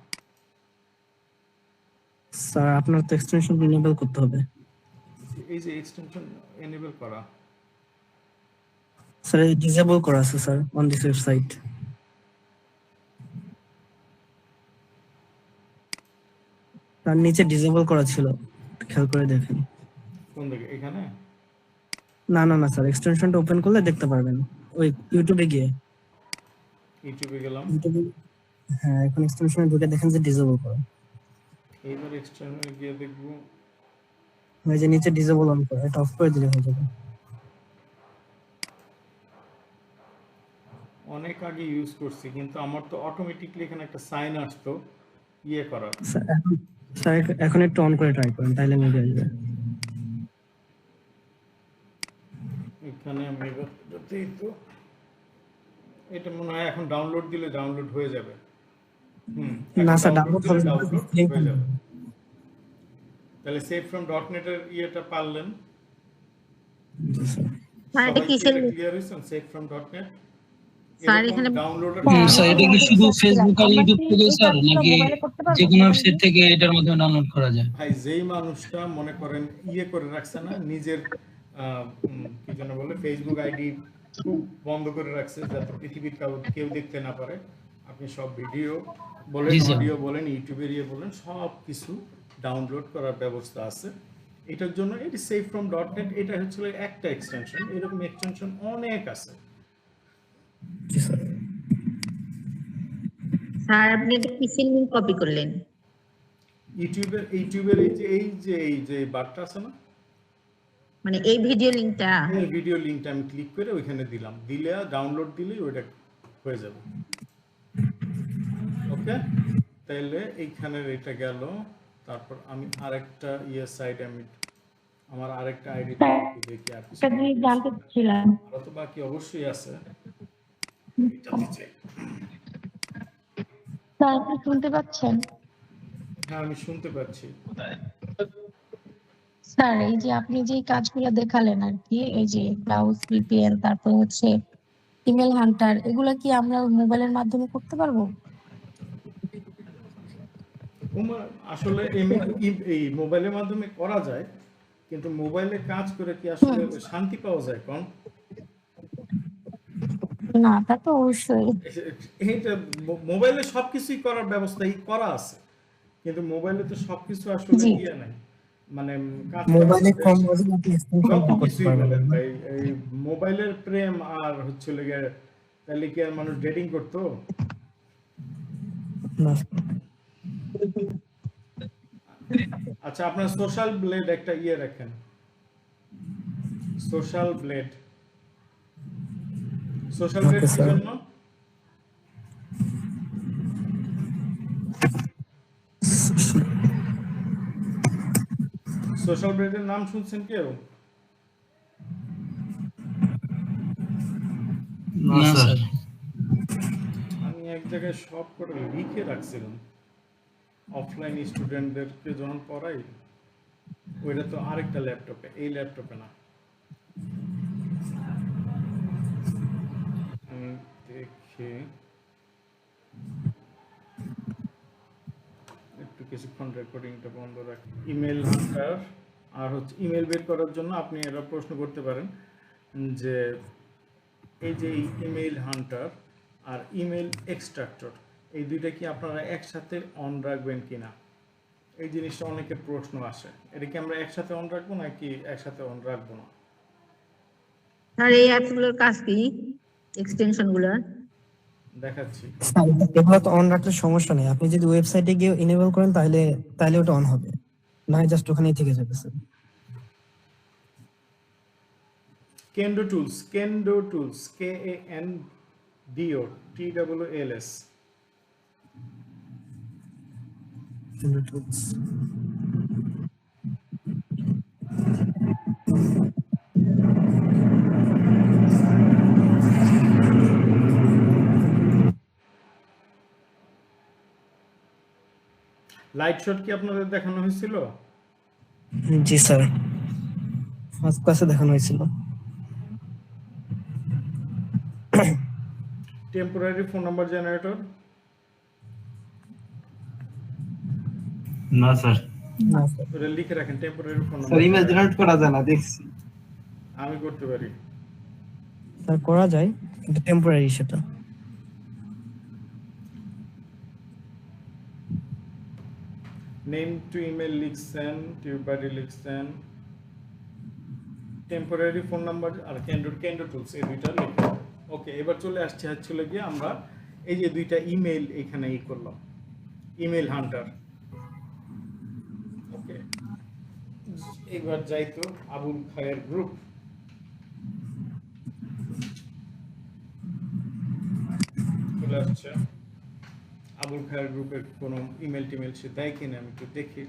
স্যার আপনার তো এক্সটেনশন ইনেবল করতে হবে। এই যে এক্সটেনশন এনেবল করা, স্যার ডিসেবল করা আছে স্যার অন দিস ওয়েবসাইট। তার নিচে ডিসেবল করা ছিল, খেয়াল করে দেখেন। কোন দিকে? এখানে? না না না স্যার, এক্সটেনশনটা ওপেন করলে দেখতে পারবেন ওই ইউটিউবে গিয়ে। ইউটিউবে গেলাম, ইউটিউবে, হ্যাঁ এখন এক্সটেনশনে ঢুকে দেখেন যে ডিসেবল করা। এইবার এক্সটেনশনে গিয়ে দেখবো। ওই যে নিচে ডিসেবল অন করা, এটা অফ করে দিলে হয়ে যাবে। অনেক আগে ইউজ করছি কিন্তু আমার তো অটোমেটিকলি এখানে একটা সাইন আসতো ইয়ে করার। স্যার এখন একটু অন করে ট্রাই করেন, তাইলে মেবি আসবে। এখানে আমি এবার এটাতেই তো, এটা মনে হয় এখন ডাউনলোড দিলে ডাউনলোড হয়ে যাবে। না স্যার, ডাউনলোড হবে না। ডাউনলোড হয়ে যাবে। তাহলে savefrom.net এর ইয়েটা পারলেন? স্যার এটা কিসের ক্লিয়ার হয়েছেন? savefrom.net স্যার এখানে ডাউনলোডের স্যার এটা কি শুধু ফেসবুক আর ইউটিউব থেকে স্যার, নাকি মোবাইলে করতে পারবো? যে কোনো ওয়েবসাইট থেকে এটার মাধ্যমে ডাউনলোড করা যায়? ভাই যেই মানুষটা মনে করেন ইয়ে করে রাখছে না নিজের কি যেন বলে ফেসবুক আইডি খুব বন্ধ করে রাখছে যাতে পৃথিবীর কেউ দেখতে না পারে, আপনি সব ভিডিও বলেন, জি, স্যার। অডিও বলেন, ইউটিউবের ইয়ে বলেন, সব কিছু ডাউনলোড করার ব্যবস্থা আছে। এটার জন্য এটি savefrom.net, এটা হচ্ছে একটা এক্সটেনশন, এরকম এক্সটেনশন অনেক আছে। জি স্যার। স্যার আপনি এটা কিসের লিংক কপি করলেন? ইউটিউবের এই যে বারটা আছে না, মানে এই ভিডিও লিংকটা? এই ভিডিও লিংকটা আমি ক্লিক করে ওইখানে দিলাম, দিলে ডাউনলোড দিলেই ওইটা হয়ে যাবে। ওকে, তাহলে এইখানের এটা গেল। তারপর আমি আরেকটা সাইড, আমি আমার আরেকটা আইডি দেখি আর কিছু একটা জিনিস জানতে চাচ্ছিলাম। আরো তো বাকি অবশ্যই আছে। এটাতে চাই। স্যার আপনি শুনতে পাচ্ছেন? হ্যাঁ আমি শুনতে পাচ্ছি। স্যার এই যে আপনি যে কাজগুলো দেখালেন আর কি, এই যে ব্রাউজ ভিপিএন, তারপর হচ্ছে ইমেল হান্টার, এগুলা কি আমরা মোবাইলের মাধ্যমে করতে পারবো? আসলে এই মোবাইলের মাধ্যমে করা যায়, কিন্তু মোবাইলে কাজ করে কি আসলে শান্তি পাওয়া যায় কোন? না তা তো অবশ্যই। এইটা মোবাইলে সবকিছুই করার ব্যবস্থাই করা আছে, কিন্তু মোবাইলে তো সবকিছু আসলে জি। ইয়ে নাই, মানে কাজ মোবাইলে কম বাজেট আপনি এক্সটেনশন করতে কিছুই পারবেন বলেন না। ভাই, এই মোবাইলের প্রেম আর হচ্ছে লেগে তাহলে কি আর মানুষ ডেটিং করতো? না। আচ্ছা আপনার সোশ্যাল ব্লেড একটা ইয়ে রাখেন, সোশ্যাল ব্লেড Okay, কি sir. জন্য? সোশ্যাল ব্লেডের নাম শুনছেন কেউ? না স্যার। আমি এক জায়গায় সব করে লিখে রাখছিলাম, অফলাইন স্টুডেন্টদেরকে যখন পড়াই, ওইটা তো আরেকটা ল্যাপটপে, এই ল্যাপটপে না। আমি দেখি একটু কিছুক্ষণ রেকর্ডিংটা বন্ধ রাখি। ইমেল হান্টার আর হচ্ছে ইমেল বের করার জন্য আপনি এটা প্রশ্ন করতে পারেন যে এই যে ইমেল হান্টার আর ইমেল এক্সট্রাক্টর এই দুইটা কি আপনারা একসাথে অন রাখবেন কিনা, এই জিনিসটা অনেকের প্রশ্ন আসে। এটা কি আমরা একসাথে অন রাখবো নাকি একসাথে অন রাখবো না? আর এই অ্যাপসগুলোর কাজ কি, এক্সটেনশন গুলোর? দেখাচ্ছি। স্যার, এগুলো তো অন রাখলে সমস্যা নেই, আপনি যদি ওয়েবসাইটে গিয়ে এনেবল করেন তাহলে তাহলে ওটা অন হবে, না জাস্ট ওখানেই থেকে যাবে sir. Kendo Tools, KANDO, TOOLS. Light shot কি আপনাদের দেখানো হয়েছিল? জি স্যার, ফার্স্ট ক্লাসে দেখানো হয়েছিল। Temporary phone number generator? না স্যার, না স্যার, ওটা লিখে রাখেন, temporary phone sir number. Email generate করা যায় না দেখছি। আমি করতে পারি। স্যার করা যায় কিন্তু টেম্পোরারি সেটা। নেম টু ইমেল লিখছেন, টিউবারি লিখছেন, টেম্পোরারি ফোন নাম্বার আর কেন্ডো টুলস, এই দুইটা লিখে। ওকে, এবার চলে আসছে হচ্ছে গিয়ে আমরা এই যে দুইটা ইমেল এখানে করলাম, ইমেল হান্টার। ওকে, এবার যাই তো আবুল খায়ের গ্রুপ। চলে আসছে আবুল খায়ের গ্রুপের কোনো ইমেল টিমেল সে দেয় কিনা আমি একটু দেখি।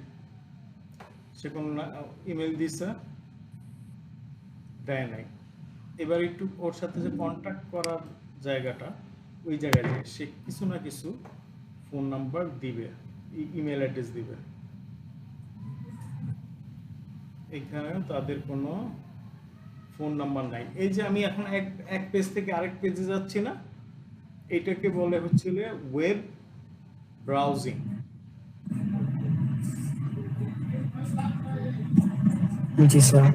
সে কোনো ইমেল দিছে, দেয় নাই। এবার একটু ওর সাথে যে কন্ট্যাক্ট করার জায়গাটা, ওই জায়গায় সে কিছু না কিছু ফোন নাম্বার দিবে, ইমেল অ্যাড্রেস দিবে। এখানে তাদের কোনো ফোন নাম্বার নাই। এই যে আমি এখন এক পেজ থেকে আরেক পেজে যাচ্ছি না, এটাকে বলে হচ্ছে ওয়েব ব্রাউজিং। জি স্যার।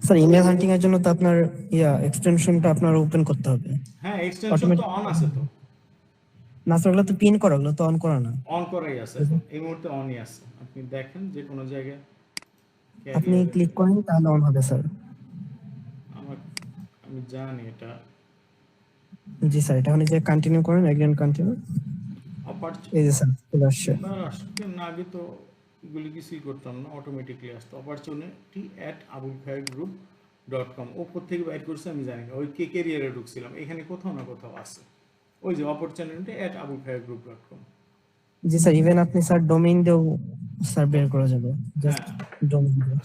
স্যার ইমেল হান্টিং এর জন্য তো আপনার এক্সটেনশনটা আপনার ওপেন করতে হবে। হ্যাঁ, এক্সটেনশন তো অন আছে তো। না স্যার, ওগুলো তো পিন করা, ওগুলো তো অন করা না। অন করাই আছে, এই মুহূর্তে অনই আছে। আপনি দেখেন যে কোনো জায়গায় আপনি ক্লিক করেন তাহলে অন হবে স্যার। আমি জানি এটা। জি স্যার, এটা হলে যে কন্টিনিউ করেন, এগ্রিন কন্টিনিউ, এই যে স্যার চলে আসছে। না, আগে তো এগুলি কিছুই করতাম না, অটোমেটিকলি আসতো। opportunity@abulkhairgroup.com ওপর থেকে বাইর করছে আমি জানি না, ওই কেরিয়ারে ঢুকছিলাম, এখানে কোথাও না কোথাও আছে ওই যে opportunity@abulkhairgroup.com। জি স্যার, ইভেন আপনি স্যার ডোমেইন দিয়েও স্যার বের করা যাবে, জাস্ট ডোমেইন দিয়ে।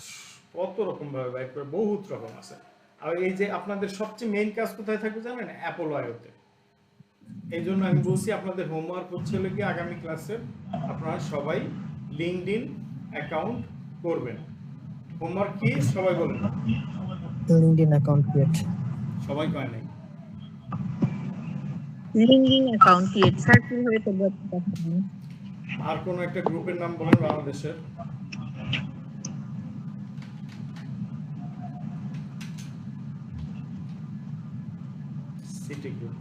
কত রকম ভাবে বাইর করে, বহুত রকম আছে। আর এই যে আপনাদের সবচেয়ে মেইন কাজ কোথায় থাকবে জানেন? অ্যাপল আইওতে। এই জন্য আমি বলছি আপনাদের হোমওয়ার্ক হচ্ছে কি আগামী ক্লাসে আপনারা সবাই লিঙ্কডইন অ্যাকাউন্ট করবেন। হোমওয়ার্ক কি সবাই বলেন? LinkedIn account create. সবাই কয় নাই? লিঙ্কডিন অ্যাকাউন্ট ক্রিয়েট স্যার কিভাবে করব? আর কোন একটা গ্রুপের নাম বলেন বাংলাদেশের। City group.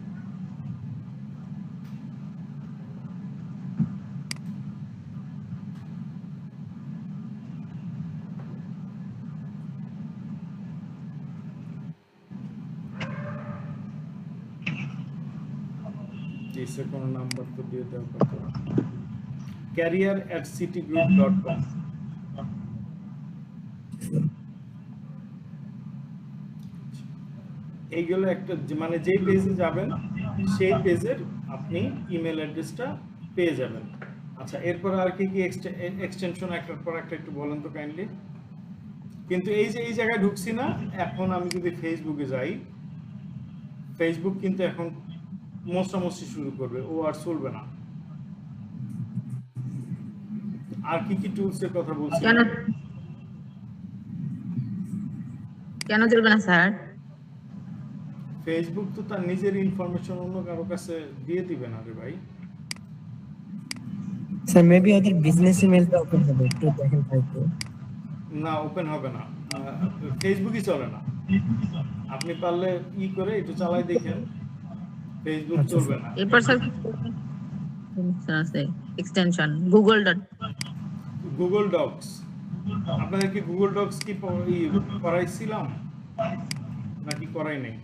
जिससे কোনো নাম্বার তো দিয়ে দেওয়া কথা। career@citygroup.com। এইগুলো একটা মানে যেই পেজে যাবেন সেই পেজের আপনি ইমেল অ্যাড্রেসটা পেয়ে যাবেন। আচ্ছা, এরপর আর কি কি এক্সটেনশন একটার পর একটা একটু বলেন তো কাইন্ডলি। কিন্তু এই যে এই জায়গায় ঢুকছি না, এখন আমি যদি ফেসবুকে যাই, ফেসবুক কিন্তু এখন মশামশি শুরু করবে, ও আর চলবে না। আর কি কি টুলসের কথা বলছি? কেন চলবে না স্যার? ফেসবুক তো তার নিজের ইনফরমেশন অন্য কারো কাছে দিয়ে দিবে না রে ভাই। স্যার মেবি ওদের বিজনেস ইমেলটা ওপেন হবে, একটু দেখেন ট্রাই করে। না, ওপেন হবে না, ফেসবুকই চলে না। আপনি পারলে করে একটু চালাই দেখেন, ফেসবুক আচ্ছা, চলবে না। এরপর স্যার আছে extension Google dot Google Docs, আপনাদের কি গুগল ডকস কি করাইছিলাম নাকি করাই নাই?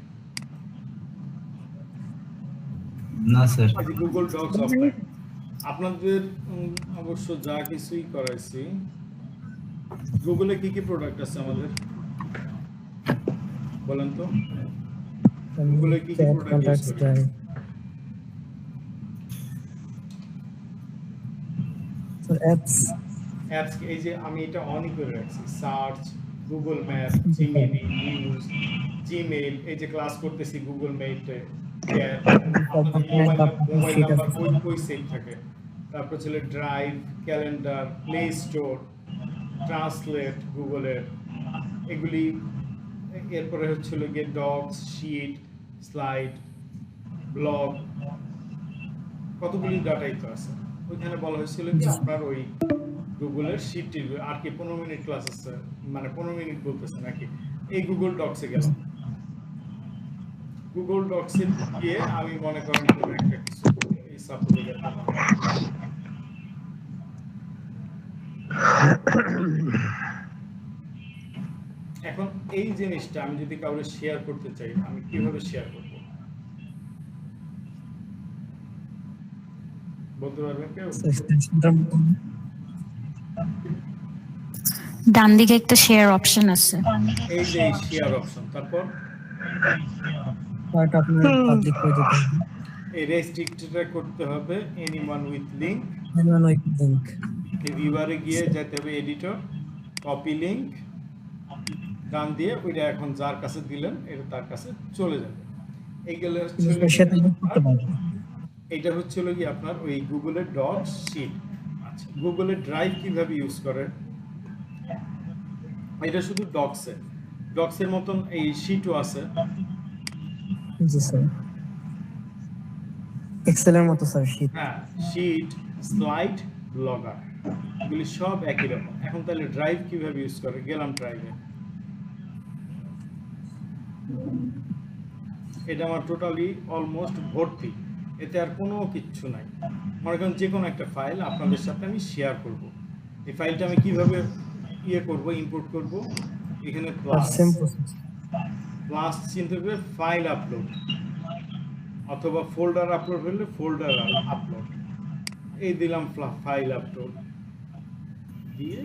না স্যার। গুগল ডকস আপনাদের অবশ্য যা কিছুই করাইছি। গুগলে কি কি প্রোডাক্ট আছে আমাদের বলেন তো? গুগলে কি কি প্রোডাক্ট ইউজ কন্টাক্টস করি? ড্রাইভ, স্যার অ্যাপস, অ্যাপস এই যে আমি এটা অনই করে রাখছি, search, Google map, Gemini, news, Gmail, এই যে ক্লাস করতেছি গুগল মেইলে, মোবাইল নাম্বার কই সেভ থাকে, তারপর ছিল drive, calendar, play store, translate গুগলের এগুলি, এরপরে হচ্ছিল গিয়ে ডকস, শিট, স্লাইড, ব্লগ, কতগুলি ডাটাই তো আছে। ওইখানে বলা হয়েছিল কি আপনার ওই গুগলের শিটটির আর কি 15 মিনিট ক্লাস আছে, মানে 15 মিনিট বলতেছে নাকি, এই গুগল ডকসে গেলাম। গুগল ডকসে গিয়ে আমি মনে করেন কোনো একটা কিছু এই সাপোর্টে গেলাম। এখন এই জিনিসটা আমি যদি কাউকে শেয়ার করতে চাই, আমি কিভাবে শেয়ার করব বলতে পারবেন কেউ? ডান দিকে একটা শেয়ার অপশন আছে। এই যে শেয়ার অপশন, তারপর পার্ট আপনি পাবলিক করে দিতে হবে, এই রেস্ট্রিক্টেড করতে হবে anyone with link, anyone with link, এই ভিউয়ারে গিয়ে যেতে হবে এডিটর, কপি লিংক, ডান দিয়ে ওইটা এখন যার কাছে দিলেন এটা তার কাছে চলে যাবে। এইগুলো সেটা করতে পারবেন। এটা হচ্ছিল কি আপনার ওই গুগলের ডকস শিট। আচ্ছা, গুগলের ড্রাইভ কিভাবে ইউজ করে? এটা শুধু ডকসের মতন এই শিটও আছে। জি স্যার, এক্সেলের মতো স্যার শীট। হ্যাঁ, শিট, স্লাইড, ব্লগার, এগুলি সব একই রকম। এখন তাহলে ড্রাইভ কিভাবে ইউজ করে? গেলাম ড্রাইভে, এটা আমার টোটালি অলমোস্ট ভর্তি, এতে আর কোনো কিচ্ছু নাই। মনে করেন যে কোনো একটা ফাইল আপনাদের সাথে আমি শেয়ার করব, এই ফাইলটা আমি কিভাবে করব, ইম্পোর্ট করব, এখানে প্লাস চিন্তা করে ফাইল আপলোড, অথবা ফোল্ডার আপলোড হলে ফোল্ডার আপলোড, এই দিলাম ফাইল আপলোড দিয়ে,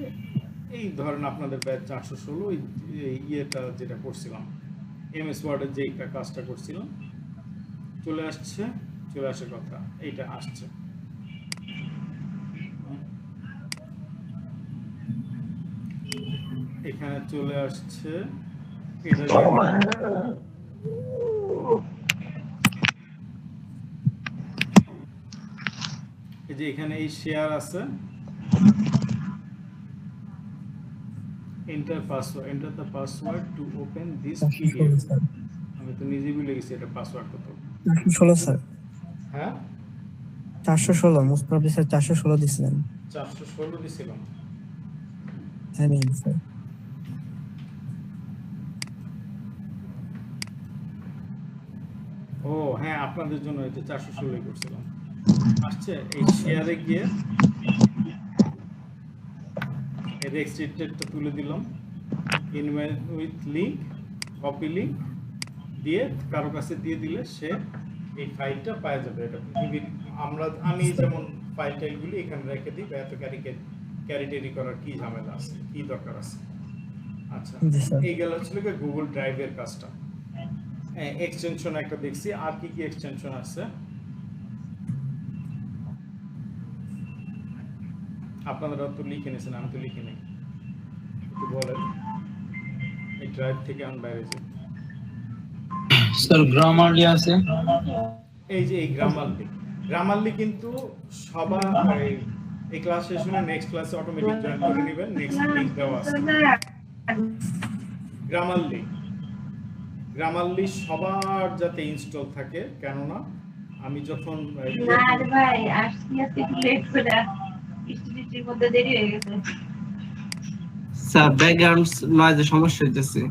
এই ধরেন আপনাদের ব্যাচ 416 ইয়েটা যেটা করছিলাম এমএস ওয়ার্ডের যে কাজটা করছিলাম চলে আসার কথা, এইটা আসছে। এখানে চলে আসছে, এটা এই যে এখানে এই শেয়ার আছে, enter the password to open this PDF. আমি তো নিজে ভুলে গেছি এটা পাসওয়ার্ড কত। 416 স্যার, হ্যাঁ 416 মুস্তাফি স্যার 416 দিছিলেন। 416 দিছিলাম। হ্যাঁ নিন স্যার। ও হ্যাঁ, আপনাদের জন্য এটা 416 করছিলাম। আসছে এই শেয়ারে গিয়ে এর এক্সট্রাক্টেডটা তুলে দিলাম, invite with link, copy link দিয়ে কারো কাছে দিয়ে দিলে সে এই ফাইলটা পাওয়া যাবে। এটা পৃথিবীর আমি যেমন ফাইল টাইলগুলি এখানে রেখে দিই, এত ক্যারি করার কি ঝামেলা আছে, কি দরকার আছে। আচ্ছা, এই গেল হচ্ছিল গুগল ড্রাইভের কাজটা। এক্সটেনশন একটা দেখছি, আর কি কি এক্সটেনশন আছে আপনারা তো লিখে নিয়েছেন, আমি তো লিখে নেই, একটু বলেন এই ড্রাইভ থেকে আমি বাইরে যাই। স্যার গ্রামারলি আছে, এই যে এই গ্রামারলি কিন্তু সবার এই ক্লাস শেষ হলে নেক্সট ক্লাসে অটোমেটিক জয়েন করে নেবেন, নেক্সট লিংক দেওয়া আছে। গ্রামারলি সবার যাতে ইনস্টল থাকে, কেননা আমি যখন না রে ভাই আসছি একটু লেট করে বৃষ্টির মধ্যে দেরি হয়ে গেছে। স্যার ব্যাকগ্রাউন্ড নয়েজে সমস্যা হইতেছে।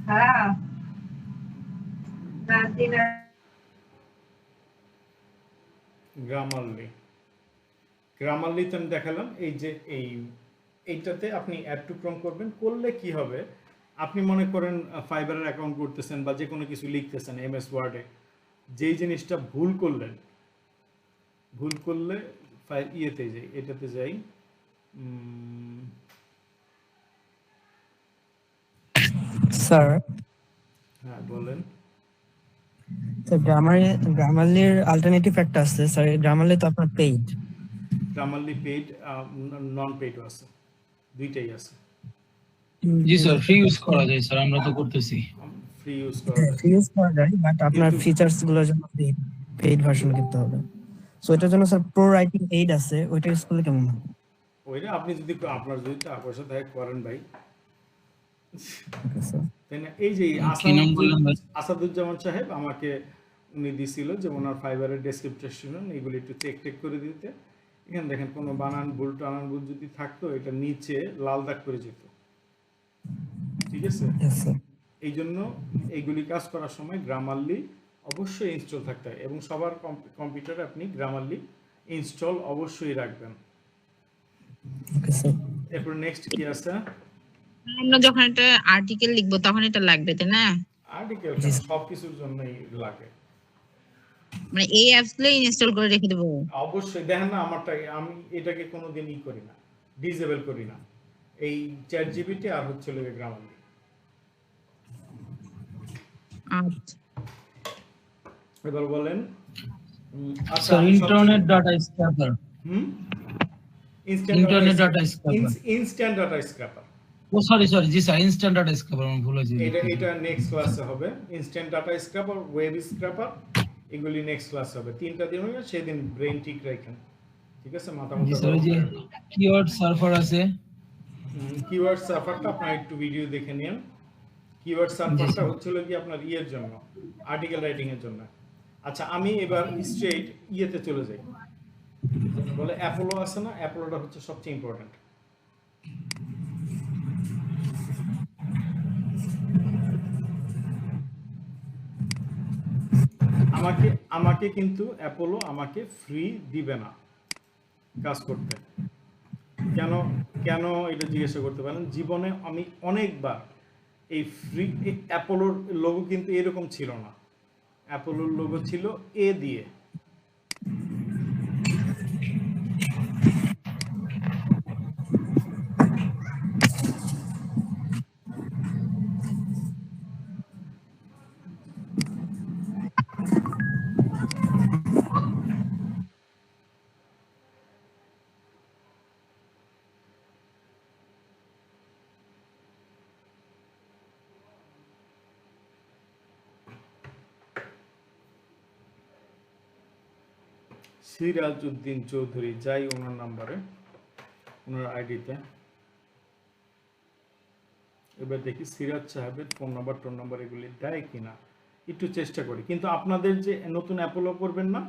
হ্যাঁ রাতে না গ্রামারলিতে আমি দেখালাম এই যে এইটাতে আপনি অ্যাড টু ফ্রম করবেন, করলে কি হবে, আপনি মনে করেন ফাইবারের অ্যাকাউন্ট করতেছেন বা যে কোনো কিছু লিখতেছেন এমএস ওয়ার্ডে, যেই জিনিসটা ভুল করলে ইয়েতে যাই, এটাতে যাই, স্যার হ্যাঁ বলেন। তো গ্রামারলির অল্টারনেটিভ একটা আছে স্যার, গ্রামারলি তো আপনার পেইড। গ্রামারলি পেইড, নন পেইডও আছে, দুইটাই আছে। জি স্যার, ফ্রি ইউজ করা যায় স্যার, আমরা তো করতেছি। ফ্রি ইউজ করা যায়। ফ্রি ইউজ করা যায়, বাট আপনার কিন্তু- ফিচারস গুলোর জন্য পেইড ভার্সন কিনতে হবে। সো এটার জন্য স্যার প্রো রাইটিং এইড আছে, ওইটা ইউজ করলে কেমন হবে? ওইটা আপনি যদি আপনার যদি টাকা পয়সা থাকে করেন ভাই, ওকে স্যার। তাই না? এই যে কি নাম বললেন ভাই? আসাদুজ্জামান সাহেব আমাকে উনি দিছিল যে ওনার ফাইবারের ডেসক্রিপশন এগুলি একটু চেক করে দিতে। এখানে দেখেন কোনো বানান ভুল টানান ভুল যদি থাকতো এটা নিচে লাল দাগ করে যেত, ঠিক আছে? Yes, sir. এই জন্য এইগুলি কাজ করার সময় গ্রামারলি অবশ্যই ইনস্টল থাকতে হয় এবং সবার কম্পিউটারে আপনি গ্রামারলি ইনস্টল অবশ্যই রাখবেন। Okay, sir. এরপর নেক্সট কি আছে? আমরা যখন একটা আর্টিকেল লিখবো তখন এটা লাগবে তাই না? আর্টিকেল সব কিছুর জন্যই লাগে। মানে এই অ্যাপস গুলো ইনস্টল করে রেখে দেবো? অবশ্যই দেখেন না আমারটা, আমি এটাকে কোনোদিন করি না, ডিসেবল করি না, এই চ্যাট জিপিটি আর হচ্ছে গ্রামারলি। আচ্ছা এবার বলেন। আচ্ছা, sir internet data scraper, internet data scraper, instant data scraper. ও sorry ji sir, instant data scraper আমি ভুলে যাই। এটা নেক্সট ক্লাসে হবে। Instant data scraper, web scraper, এগুলি নেক্সট ক্লাস হবে। 3টা দিন হবে, সেদিন ব্রেন ঠিক রাখেন, ঠিক আছে? মাথা জি মুথা স্যার, ওই যে কিওয়ার্ড সার্ভার আছে, কিওয়ার্ড সার্ভারটা আপনার একটু ভিডিও দেখে নিন। কিওয়ার্ড সার্ভারটা হচ্ছিল কি আপনার ইয়ের জন্য, আর্টিকেল রাইটিং এর জন্য। আচ্ছা, আমি এবার স্ট্রেট ইয়েতে চলে যাই, বলে অ্যাপোলো আছে না, অ্যাপোলোটা হচ্ছে সবচেয়ে ইম্পর্টেন্ট। আমাকে কিন্তু অ্যাপোলো আমাকে ফ্রি দিবে না কাজ করতে। কেন এটা জিজ্ঞাসা করতে পারেন। জীবনে আমি অনেকবার এই ফ্রি, অ্যাপোলোর লোগো কিন্তু এরকম ছিল না, অ্যাপোলোর লোগো ছিল এ দিয়ে। সিরাজউদ্দিন চৌধুরী, যাই ওনার নাম্বারে, ওনার আইডিতে। এবার দেখি সিরাজ সাহেবের ফোন নাম্বার এগুলি দেয় কিনা, একটু চেষ্টা করি। কিন্তু আপনাদের যে নতুন অ্যাপোলো করবেন না,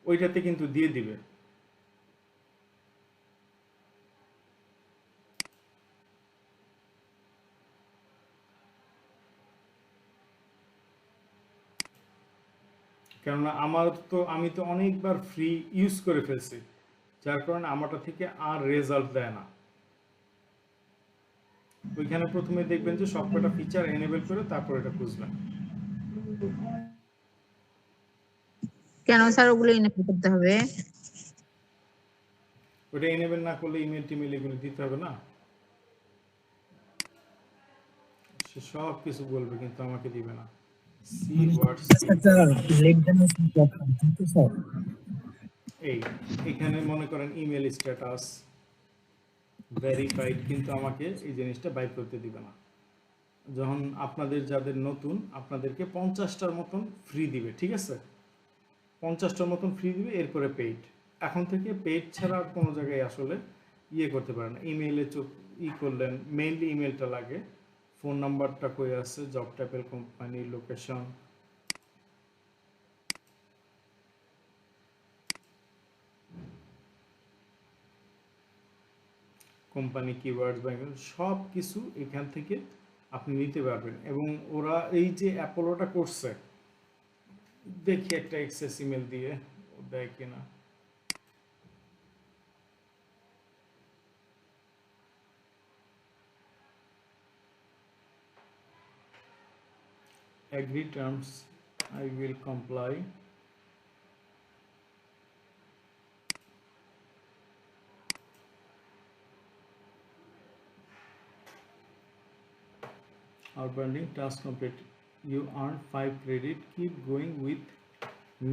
ওইটাতে কিন্তু দিয়ে দিবে। কেননা আমি তো অনেকবার ফ্রি ইউজ করে ফেলছি, যার কারণে আমারটা থেকে আর রেজাল্ট দেয় না। ওইখানে প্রথমে দেখবেন যে সবকটা ফিচার এনেবল করে তারপর এটা খুঁজবেন। কেন স্যার ওগুলো এনেবল করতে হবে? ওটা এনেবল না করলে ইমেল টিমেল এগুলো দিতে হবে না, সে সব কিছু বলবে কিন্তু আমাকে দিবে না। এখানে মনে করেন ইমেল স্ট্যাটাস ভেরিফাইড, কিন্তু আমাকে এই জিনিসটা বাইর করতে দিবে না। যখন আপনাদের যাদের নতুন, আপনাদেরকে 50টার মতন ফ্রি দিবে, ঠিক আছে? 50টার মতন ফ্রি দিবে, এরপরে পেইড। এখন থেকে পেইড ছাড়া আর কোনো জায়গায় আসলে করতে পারেন না। ইমেইলে করলেন, মেইনলি ইমেলটা লাগে, ফোন নাম্বারটা কই আছে, জব টাইপের, কোম্পানি, লোকেশন, কোম্পানি কিওয়ার্ডস বা সব কিছু এখান থেকে আপনি নিতে পারবেন। এবং ওরা এই যে অ্যাপোলোটা করছে, দেখি একটা এক্সেস ইমেল দিয়ে দেয় কিনা। Agree terms, I will comply. Outbounding task complete. You earn 5 credit. Keep going with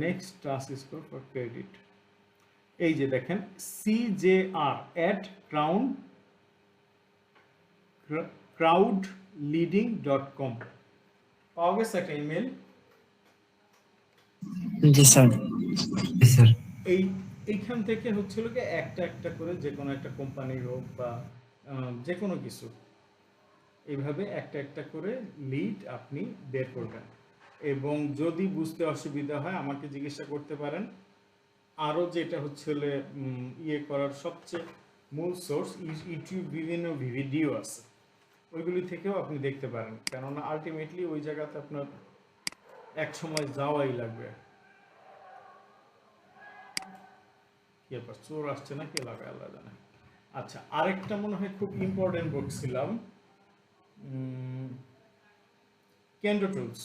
next task score for credit. এই যে দেখেন CJR at crowdleading.com পাওয়া গেছে একটা ইমেল। জি স্যার। এইখান থেকে হচ্ছিল কি একটা একটা করে যে কোনো একটা কোম্পানির হোক বা যে কোনো কিছু এইভাবে একটা একটা করে লিড আপনি বের করবেন। এবং যদি বুঝতে অসুবিধা হয় আমাকে জিজ্ঞাসা করতে পারেন। আরও যেটা হচ্ছিল ইয়ে করার সবচেয়ে মূল সোর্স ইউটিউব বিভিন্ন ভিডিও আছে, ওইগুলি থেকেও আপনি দেখতে পারেন, কেননা আলটিমেটলি ওই জায়গাতে আপনার এক সময় যাওয়াই লাগবে। কি ব্যাপার, চোর আসছে না কে লাগায় আল্লাহ জানে। আচ্ছা, আরেকটা মনে হয় খুব ইম্পর্টেন্ট বলছিলাম, কেন্ডো টুলস।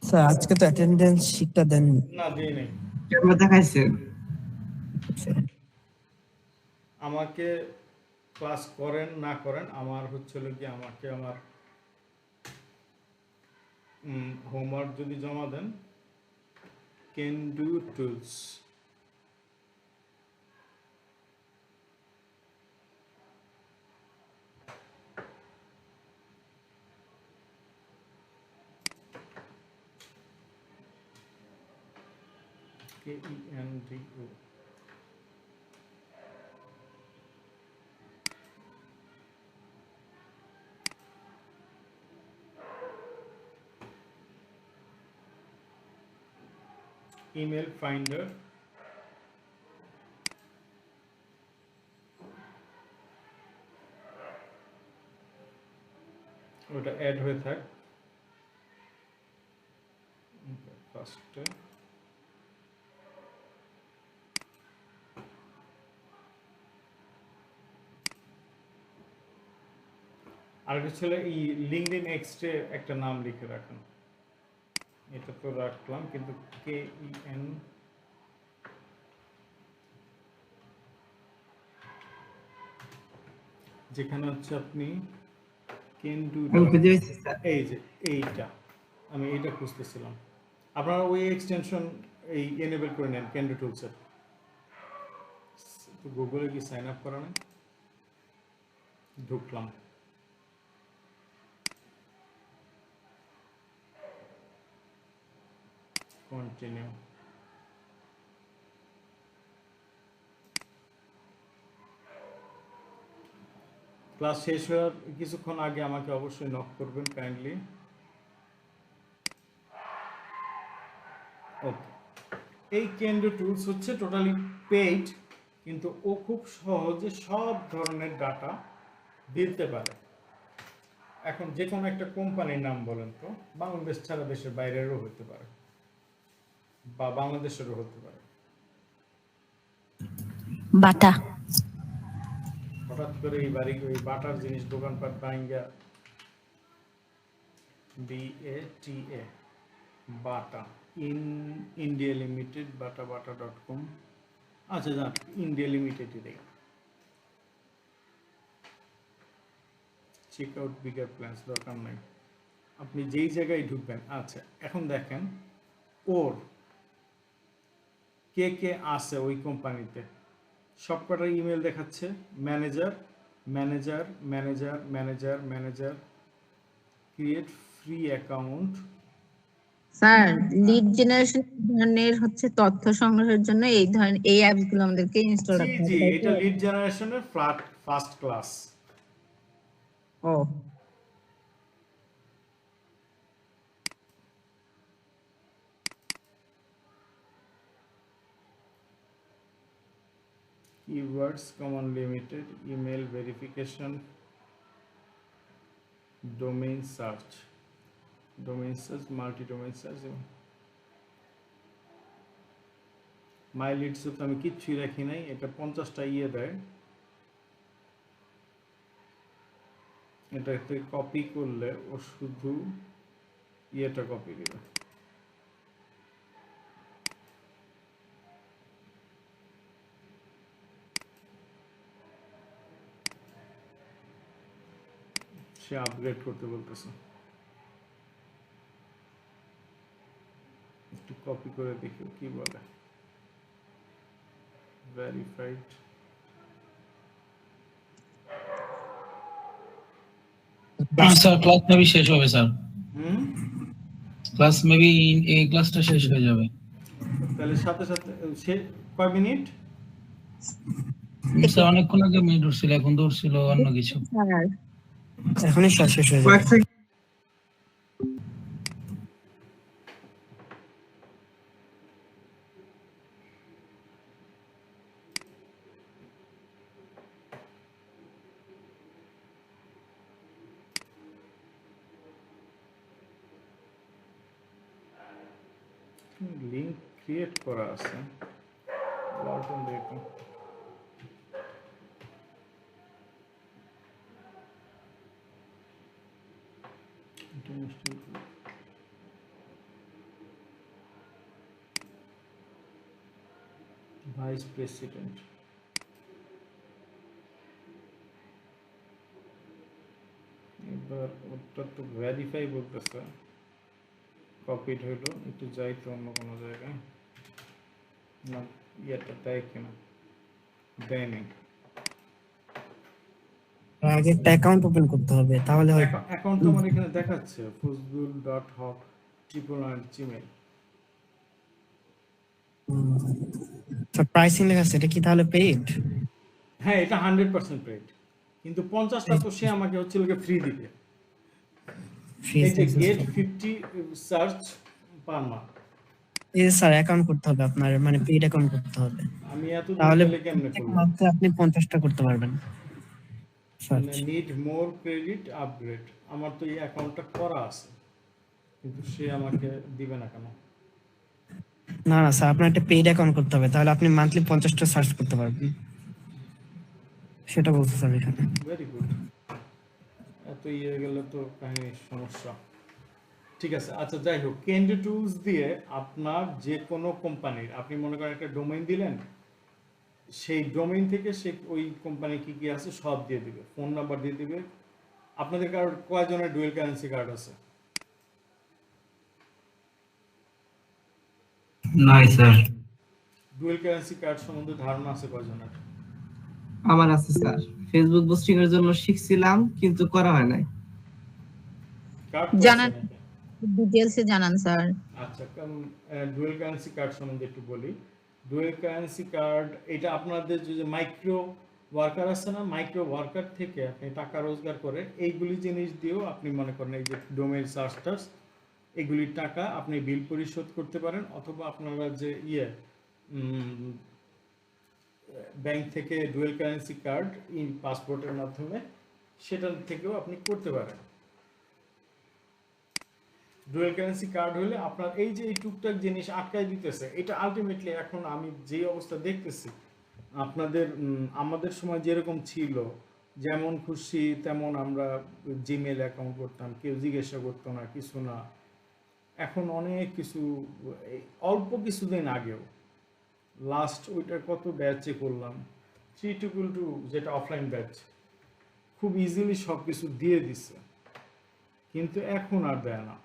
স্যার আজকে তো অ্যাটেন্ডেন্স শিটটা দেননি। না দিই নাই। কেমন দেখাইছে? আমাকে ক্লাস করেন না করেন, আমার হচ্ছিল কি আমাকে আমার হোমওয়ার্ক যদি জমা দেন, কেন্ডো টুলস KENDO। ইমেল ফাইন্ডার, ওটা অ্যাড হয়ে থাক ফার্স্টে। আর হচ্ছিল এই লিঙ্কডইন এক্সটে একটা নাম লিখে রাখুন। এটা তো রাখলাম, কিন্তু KEN যেখানে হচ্ছে আপনি কেন্ডু, এই যে এইটা আমি এইটা খুঁজতেছিলাম। আপনারা ওই এক্সটেনশন এই এনেবল করে নেন কেন্ডু টুলসের। গুগলে কি সাইন আপ করা নেই? ঢুকলাম, কন্টিনিউ। ক্লাস শেষ হওয়ার কিছুক্ষণ আগে আমাকে অবশ্যই নক করবেন কাইন্ডলি। ওকে, এই কেন্ডো টুলস হচ্ছে টোটালি পেইড, কিন্তু ও খুব সহজে সব ধরনের ডাটা দিতে পারে। এখন যে কোনো একটা কোম্পানির নাম বলেন তো, বাংলাদেশ ছাড়া দেশের বাইরেরও হতে পারে বা বাংলাদেশেরও হতে পারে। বাটা। হঠাৎ করে এই বাড়ি ওই বাটার জিনিস দোকানপাট ভাঙ্গা, BATA বাটা ইন্ডিয়া লিমিটেড, bata.com। আচ্ছা যান, ইন্ডিয়া লিমিটেডই দেখি, চেক আউট বিগার প্ল্যান্স দরকার নাই, আপনি যেই জায়গায় ঢুকবেন। আচ্ছা, এখন দেখেন ওর কে কে আছে ওই কোম্পানিতে। সবকটা ইমেল দেখাচ্ছে manager manager manager manager manager, create free account. Sir, lead generation ধরনের হচ্ছে তথ্য সংগ্রহের জন্য এই ধরনের এই অ্যাপস গুলো আমাদেরকে ইনস্টল জি করতে জি, হবে, তাই এটা তো? লিড জেনারেশনের ফার্স্ট ক্লাস। ও keywords common limited email verification domain search multi domain search মাই লিডস তো আমি কিচ্ছুই রাখি নাই, এটা 50টা ইয়ে দেয়, এটা থেকে কপি করলে ও শুধু ইয়েটা কপি দিবে। সে আপগ্রেড করতে বলতেছে, একটু কপি করে দেখি কি বলে। ভেরিফাইড স্যার ক্লাস মেবি শেষ হবে স্যার, হুম, ক্লাস মেবি এই ক্লাসটা শেষ হয়ে যাবে। তাহলে সাথে সাথে সে কয় মিনিট? স্যার অনেকক্ষণ আগে মিনিট উঠছিল, এখন তো উঠছিল অন্য কিছু। স্যার এখনই শেষ হয়ে কয়েক যাবে। সেকেন্ড লিংক ক্রিয়েট করা আছে, লটন দেখো ইন্টারন্যাশনাল ভাইস প্রেসিডেন্ট, এবার ওটা তো ভেরিফাই বলতেছে, কপিড হইলো, একটু যাই তো অন্য কোনো জায়গায়, না ইয়েটা দেয় কিনা, দেয় নেই। আগে একটা অ্যাকাউন্ট ওপেন করতে হবে, তাহলে হয়। অ্যাকাউন্ট আমার এখানে দেখাচ্ছে fuzbul.hawk@gmail। তো প্রাইসিং লেখা আছে, এটা কি তাহলে পেইড? হ্যাঁ, এটা 100% পেইড, কিন্তু 50টা তো সে আমাকে হচ্ছে লোকে ফ্রি দিবে। ফ্রি এই যে গেট 50 সার্চ পার মান্থ, এই স্যার অ্যাকাউন্ট করতে হবে আপনার, মানে পেইড অ্যাকাউন্ট করতে হবে, আমি এত তাহলে দিলে কেমনে করব? মাসে আপনি 50টা করতে পারবেন। মানে নিড মোর ক্রেডিট আপগ্রেড, আমার তো এই অ্যাকাউন্টটা করা আছে, কিন্তু সে আমাকে দিবে না কেন? না না স্যার, আপনার একটা পেইড অ্যাকাউন্ট করতে হবে, তাহলে আপনি মান্থলি 50টা সার্চ করতে পারবেন, সেটা বলতে স্যার এখানে। ভেরি গুড, এত ইয়ে গেলে তো কাহিনী সমস্যা। ঠিক আছে, আচ্ছা যাই হোক, কেন্দ্র টুলস দিয়ে আপনার যে কোনো কোম্পানির, আপনি মনে করেন একটা ডোমেইন দিলেন, সেই ডোমেইন থেকে সে ওই কোম্পানি কি কি আছে সব দিয়ে দিবে, ফোন নাম্বার দিয়ে দিবে। আপনাদের কার্ড কয়জনের ডুয়েল কারেন্সি কার্ড আছে? নাই স্যার। ডুয়েল কারেন্সি কার্ড সম্বন্ধে ধারণা আছে কয়জনের? আমার আছে স্যার, ফেসবুক পোস্টিং এর জন্য শিখছিলাম কিন্তু করা হয় নাই। কার্ড জানান, ডিটেইলসে জানান স্যার। আচ্ছা, ডুয়েল কারেন্সি কার্ড সম্বন্ধে একটু বলি। ডুয়েল কারেন্সি কার্ড এটা আপনাদের যে মাইক্রো ওয়ার্কার আছে না, মাইক্রো ওয়ার্কার থেকে আপনি টাকা রোজগার করে এইগুলি জিনিস দিয়েও আপনি মনে করেন এই যে ডোমেইন সার্চ এগুলির টাকা আপনি বিল পরিশোধ করতে পারেন, অথবা আপনারা যে ব্যাংক থেকে ডুয়েল কারেন্সি কার্ড পাসপোর্টের মাধ্যমে সেটার থেকেও আপনি করতে পারেন। ডুয়েল কারেন্সি কার্ড হলে আপনার এই যে এই টুকটাক জিনিস আটকায় দিতেছে, এটা আলটিমেটলি এখন আমি যে অবস্থা দেখতেছি আপনাদের আমাদের সময় যেরকম ছিল, যেমন খুশি তেমন আমরা জিমেল অ্যাকাউন্ট করতাম, কেউ জিজ্ঞাসা করতো না, কিছু না। এখন অনেক কিছু, অল্প কিছুদিন আগেও লাস্ট ওইটার কত ব্যাচে করলাম 322 যেটা অফলাইন ব্যাচ, খুব ইজিলি সব কিছু দিয়ে দিচ্ছে, কিন্তু এখন আর দেয় না।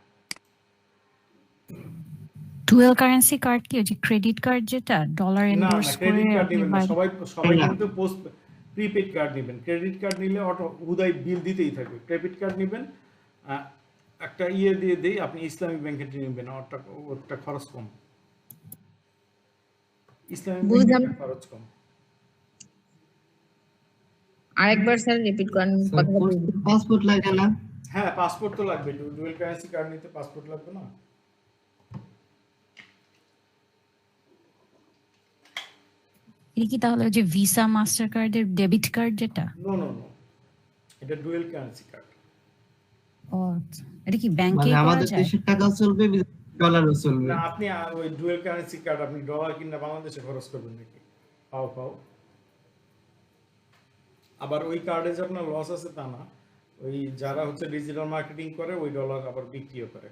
ডুয়াল কারেন্সি কার্ড কি, ওই যে ক্রেডিট কার্ড যেটা ডলার না না, এন্ডোর্স করে ক্রেডিট কার্ড আপনি নেবেন না, বাইরে- সবাই কিন্তু পোস্ট প্রিপেড কার্ড নেবেন। ক্রেডিট কার্ড নিলে অটো হুদাই বিল দিতেই থাকবে। ক্রেডিট কার্ড নেবেন, একটা ইয়ে দিয়ে দেই, আপনি ইসলামিক ব্যাংকে নেবেন, ওটা খরচ কম, ইসলামিক বুঝলাম। ব্যাংকে খরচ কম। আরেকবার স্যার রিপিট করেন কথাটা বলুন। পাসপোর্ট লাগে না? হ্যাঁ, পাসপোর্ট তো লাগবে, ডুয়েল কারেন্সি কার্ড নিতে পাসপোর্ট লাগবে না? এটা কি তাহলে ওই যে ভিসা মাস্টার কার্ডের ডেবিট কার্ড যেটা? নো নো নো, এটা ডুয়েল কারেন্সি কার্ড। ও আচ্ছা। এটা কি ব্যাংকে মানে করা আমাদের যায়? দেশের টাকাও চলবে, ডলারও চলবে। না, আপনি ওই ডুয়েল কারেন্সি কার্ড আপনি ডলার কিনা বাংলাদেশে খরচ করবেন নাকি? পাও পাও। আবার ওই কার্ডে যে আপনার লস আছে তা না, ওই যারা হচ্ছে ডিজিটাল মার্কেটিং করে ওই ডলার আবার বিক্রিও করে।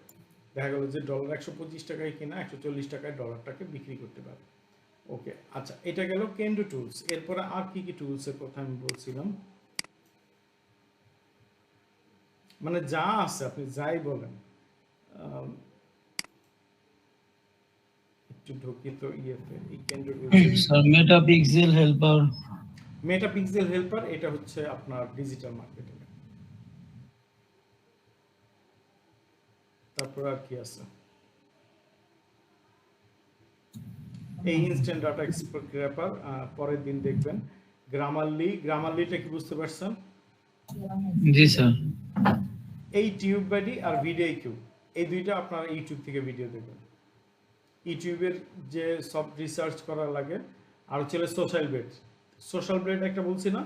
দেখা গেল যে ডলার 125 টাকায় কিনা 140 টাকায় ডলারটাকে বিক্রি করতে পারে। ওকে, আচ্ছা, এটা গেল কেন্ডু টুলস। এরপরে আর কি কি টুলসের কথা আমি বলছিলাম, মানে যা আছে আপনি যাই বলেন। একটু ঢুকি তো ইয়েতে, এই কেন্ডু টুলস। স্যার মেটা পিক্সেল হেল্পার। মেটা পিক্সেল হেল্পার, এটা হচ্ছে আপনার ডিজিটাল মার্কেটিং। তারপর আর কি আছে, এই ইনস্ট্যান্ট ডাটা স্ক্র্যাপার পরের দিন দেখবেন। গ্রামারলিটা কি বুঝতে পারছেন? জি স্যার। এই টিউব বাডি আর ভিডিও কিউ, এই দুইটা আপনার ইউটিউব থেকে ভিডিও দেখবেন। ইউটিউবের যে সব রিসার্চ করা লাগে, আর হচ্ছে সোশ্যাল ব্লেড একটা বলছি না,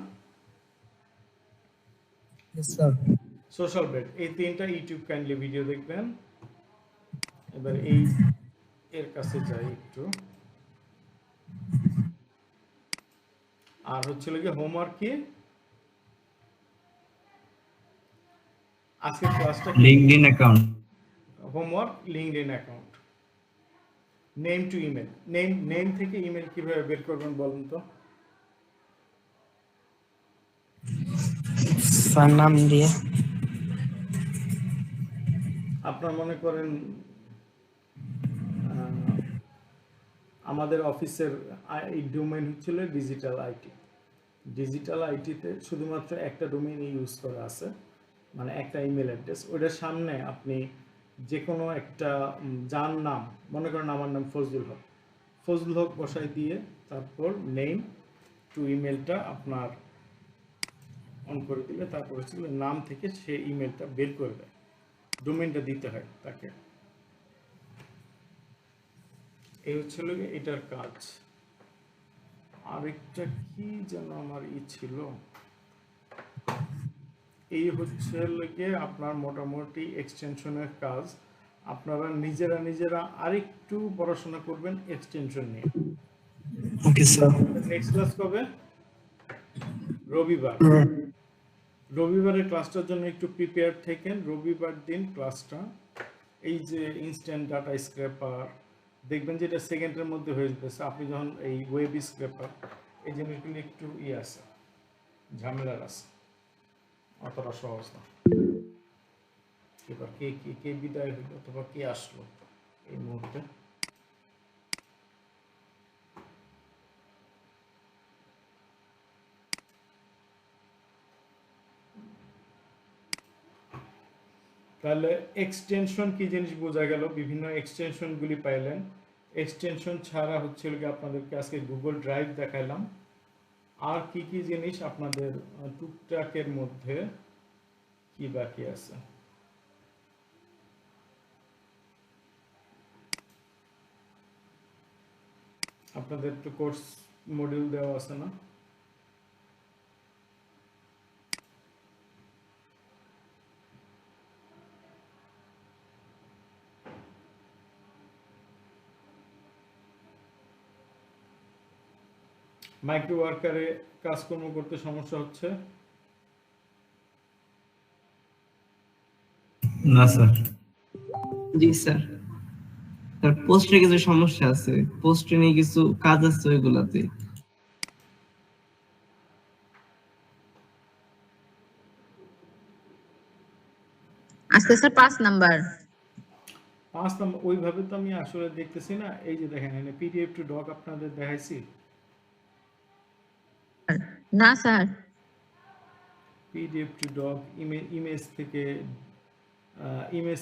স্যার সোশ্যাল ব্লেড, এই তিনটা ইউটিউব কাইন্ডলি ভিডিও দেখবেন। এবার এই এর কাছে যাই একটু, আর হচ্ছে কি হোমওয়ার্ক কি আজকের ক্লাসটা, LinkedIn account. Homework LinkedIn account, name to email. Name থেকে ইমেল কিভাবে বের করবেন বলুন তো? স্যার নাম দিয়ে আপনার মনে করেন আমাদের অফিসের ডোমেইন হচ্ছিল ডিজিটাল আইটিতে শুধুমাত্র একটা ডোমেইন ইউজ করা আছে, মানে একটা ইমেল অ্যাড্রেস। ওটার সামনে আপনি যে কোনো একটা যার নাম, মনে করেন আমার নাম ফজলুল হক বসাই দিয়ে তারপর নেম টু ইমেলটা আপনার অন করে দিলে তারপর হচ্ছে নাম থেকে সে ইমেলটা বের করে দেয়, ডোমেইনটা দিতে হয় তাকে। এই হচ্ছিল এটার কাজ। আরেকটা কি যেন আমার ছিল, এই হচ্ছে আপনার মোটামুটি এক্সটেনশনের কাজ। আপনারা নিজেরা আরেকটু পড়াশোনা করবেন এক্সটেনশন নিয়ে। Okay sir. নেক্সট ক্লাস কবে? রবিবারের ক্লাসটার জন্য একটু প্রিপেয়ার থাকেন। রবিবার দিন ক্লাসটা, এই যে ইনস্ট্যান্ট ডাটা স্ক্র্যাপার দেখবেন যে এটা সেকেন্ডের মধ্যে হয়ে যেতেছে। আপনি যখন এই ওয়েব স্ক্র্যাপার, এই জিনিসগুলি একটু আছে, ঝামেলার আছে, অতটা সহজ না। এবার কে বিদায় হইল অথবা কে আসলো এই মুহূর্তে? তাহলে এক্সটেনশন কি জিনিস বোঝা গেল, বিভিন্ন এক্সটেনশনগুলি পাইলেন। এক্সটেনশন ছাড়া হচ্ছে আপনাদেরকে আজকে গুগল ড্রাইভ দেখাইলাম। আর কি কি জিনিস আপনাদের টুকটাকের মধ্যে কি বাকি আছে? আপনাদের তো কোর্স মডিউল দেওয়া আছে না? মাইক্রো ওয়ার্কারে কাজকর্ম করতে সমস্যা হচ্ছে? না স্যার। জি স্যার। স্যার পোস্টে কিছু সমস্যা আছে, পোস্টে নিয়ে কিছু কাজ আছে ওইগুলাতে। আজকে স্যার 5 নাম্বার। 5 নম্বর ওইভাবে তো আমি আসলে দেখতেছি না। এই যে দেখেন এখানে পিডিএফ টু ডক আপনাদের দেখাইছি। না sir, PDF to doc, image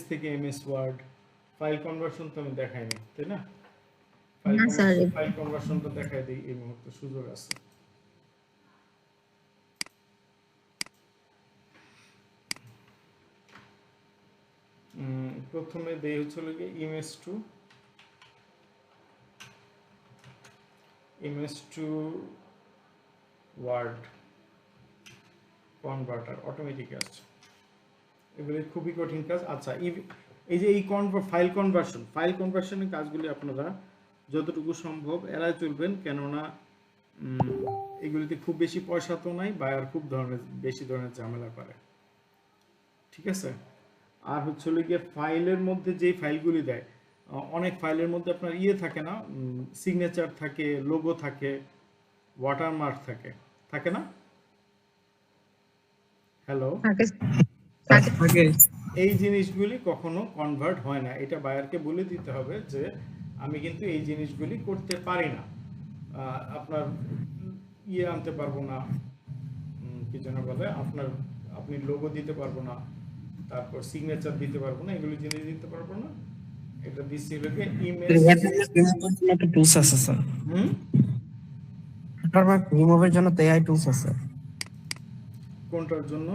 থেকে এমএস ওয়ার্ড, ফাইল কনভার্সন তো আমি দেখাইনি, তাই না? না স্যার। ফাইল কনভার্সন তো দেখাই দিই, এই মুহূর্তে সুযোগ আছে। প্রথমে দেই হচ্ছে image to image to word converter automatic আসছে। এগুলি খুবই কঠিন কাজ। আচ্ছা, এই যে এই ফাইল কনভার্সনের কাজগুলি আপনারা যতটুকু সম্ভব এড়ায় চলবেন, কেননা এগুলিতে খুব বেশি পয়সা তো নাই, বায়ার খুব বেশি ধরনের ঝামেলা করে, ঠিক আছে। আর হচ্ছে গিয়ে ফাইলের মধ্যে যে ফাইলগুলি দেয়, অনেক ফাইলের মধ্যে আপনার থাকে না, সিগনেচার থাকে, লোগো থাকে, ওয়াটারমার্ক থাকে না। হ্যালো, থাকে এই জিনিসগুলি কখনো কনভার্ট হয় না। এটা বায়ারকে বলে দিতে হবে যে আমি কিন্তু এই জিনিসগুলি করতে পারি না, আপনার আনতে পারবো না, কি যেন বলে, আপনি লোগো দিতে পারবো না, তারপর সিগনেচার দিতে পারবো না, এগুলি জিনিস দিতে পারবো না। এটা দিচ্ছি লোকে ইমেজ। একটা টুলস আছে স্যার, ওয়াটারমার্ক রিমুভের জন্য তো এআই টুলস আছে কোনটার জন্য?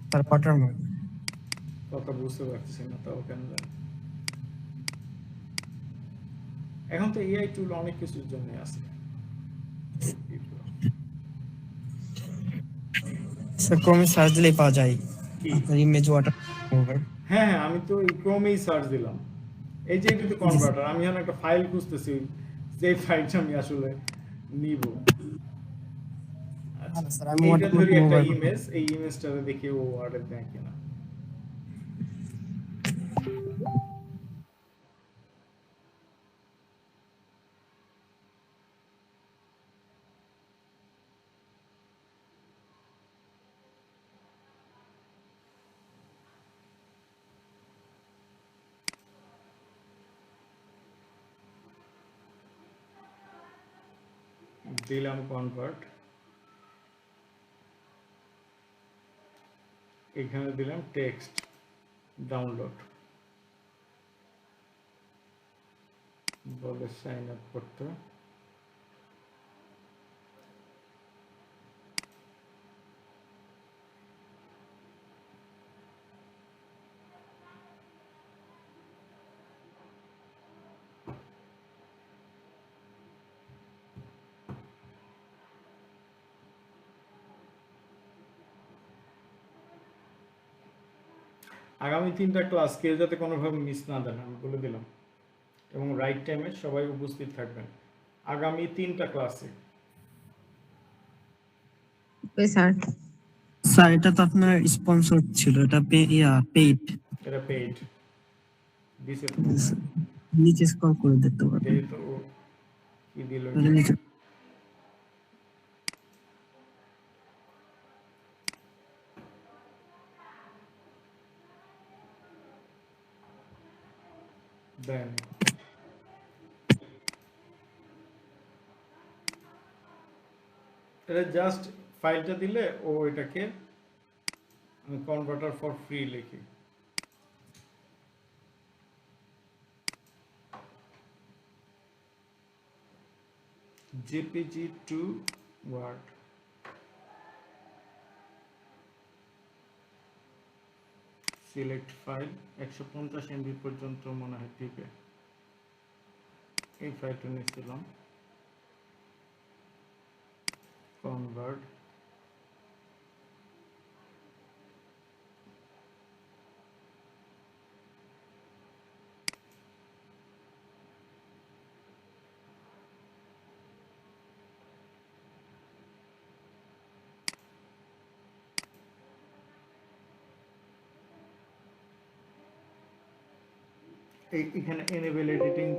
Sir, watermark. কথা বুঝতে পারছি না, তাও কেন জানি। এখন তো এআই টুল অনেক কিছুর জন্য আছে। স্যার ক্রোমে সার্চ দিলেই পাওয়া যায় কি? আপনার ইমেজ ওয়াটার রিমুভার। হ্যাঁ, আমি তো এই ক্রোমেই সার্চ দিলাম। এই যে এটা তো কনভার্টার, আমি এখন একটা ফাইল খুঁজতেছি, যে ফাইলটা আমি আসলে নিব। আচ্ছা, স্যার আমি এইটা ধরি একটা ওয়াটারমার্ক ইমেজ, এই ইমেজটাতে দেখি ও ওয়ার্ডে দেয় কিনা। দিলাম কনভার্ট, এখানে দিলাম টেক্সট ডাউনলোড, বলে সাইন আপ করতে। আগামী 3টা ক্লাস কেউ যাতে কোনোভাবে মিস না দেন, আমি বলে দিলাম, এবং রাইট টাইমে সবাই উপস্থিত থাকবেন আগামী 3টা ক্লাসে। স্যার স্যার এটা তো আপনার স্পন্সর ছিল, এটা পেইড। এটা পেইড দিছে তো, নিচে স্ক্রল করে দেখতে পারেন, দেখি তো ও কি দিল। নিচে দেন এটা জাস্ট ফাইলটা দিলে ও এটাকে কনভার্টার ফর ফ্রি লিখি। JPG to word, select file, 150 MB পর্যন্ত মনে হয় টিপে এই ফাইলটা নিয়েছিলাম, কনভার্ট, এখানে এনেবল এডিটিং,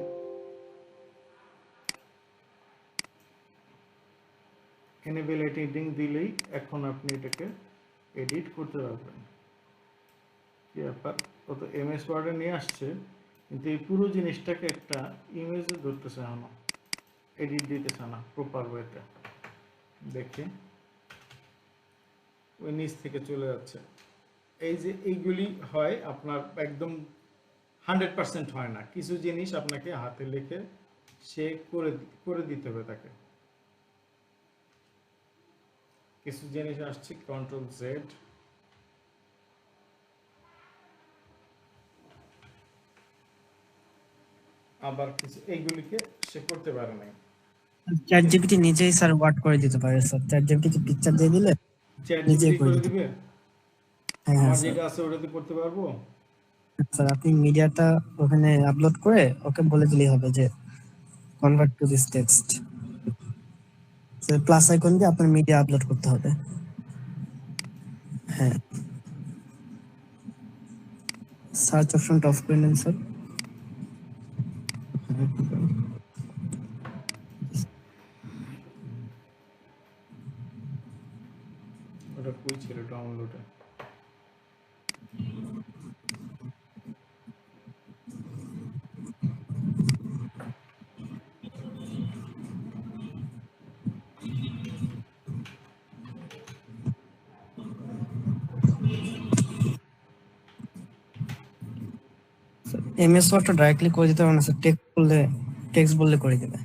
এনেবল এডিটিং দিলেই এখন আপনি এটাকে এডিট করতে পারবেন। কি ব্যাপার, ও তো এমএস ওয়ার্ডে নিয়ে আসছে, কিন্তু এই পুরো জিনিসটাকে একটা ইমেজে ধরতেছে না, এডিট দিতেছে না প্রপার ওয়েতে। দেখি ওই নিচ থেকে চলে যাচ্ছে। এই যে এইগুলি হয় আপনার একদম 100% হয় না, কিছু জিনিস আপনাকে হাতে লিখে সে করে দিতে হবে তাকে। কিছু জিনিস আসছে কন্ট্রোল জেড, আবার কিছু এইগুলিকে সে করতে পারে নাই। চ্যাট জিপিটি নিজেই স্যার ওয়ার্ড করে দিতে পারে স্যার, চ্যাট জিপিটি পিকচার দিয়ে দিলে চ্যাট নিজেই জিপিটি করে করে দিতে দিবে? হ্যাঁ হ্যাঁ আমার স্যার। যেটা আছে ওটাতে করতে পারবো? স্যার আপনি মিডিয়াটা ওখানে আপলোড করে ওকে বলে দিলেই হবে যে convert to this text, sir plus icon দিয়ে আপনার মিডিয়া আপলোড করতে হবে। হ্যাঁ, সার্চ অপশনটা অফ করে নেন স্যার। ওটা কই ছিল ডাউনলোডে? এমএস ওয়ার্ডটা ডাইরেক্টলি করে দিতে পারেন না স্যার, টেক্সট বললে করে দেবে।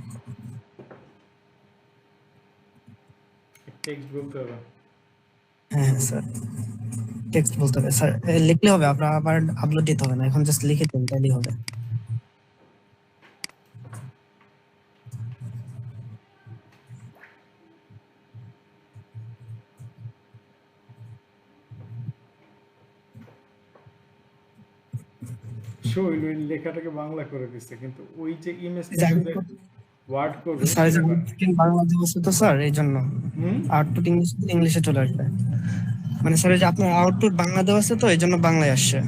টেক্সট বলতে হবে? হ্যাঁ হ্যাঁ স্যার, টেক্সট বলতে হবে স্যার, লিখলে হবে, আপনার আবার আপলোড দিতে হবে না, এখন জাস্ট লিখে দিন তাহলেই হবে। শৈল ওই লেখাটাকে বাংলা করে দিচ্ছে, কিন্তু ওই যে ইমেজটা যে ওয়ার্ড করবে স্যার সেটা করে। বাংলা দিবস তো স্যার, এই জন্য হুম? আউটপুট ইংলিশে চলে আসবে। মানে স্যার এই যে আপনার আউটপুট বাংলা দেওয়া আছে তো এই জন্য বাংলায় আসছে।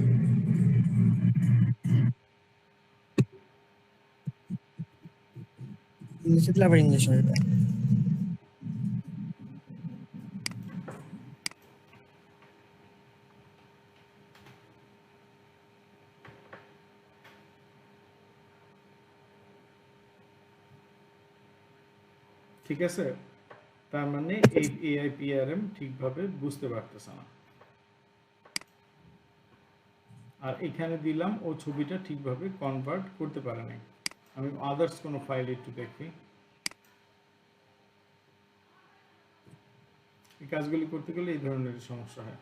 ইংলিশে দিলে আবার ইংলিশ আসবে। ঠিক আছে, তার মানে এই AIPRM ঠিকভাবে বুঝতে পারতেছে না। আর এখানে দিলাম ও ছবিটা ঠিকভাবে কনভার্ট করতে পারে নাই। আমি আদার্স কোনো ফাইল একটু দেখি। এই কাজগুলি করতে গেলে এই ধরনের সমস্যা হয়।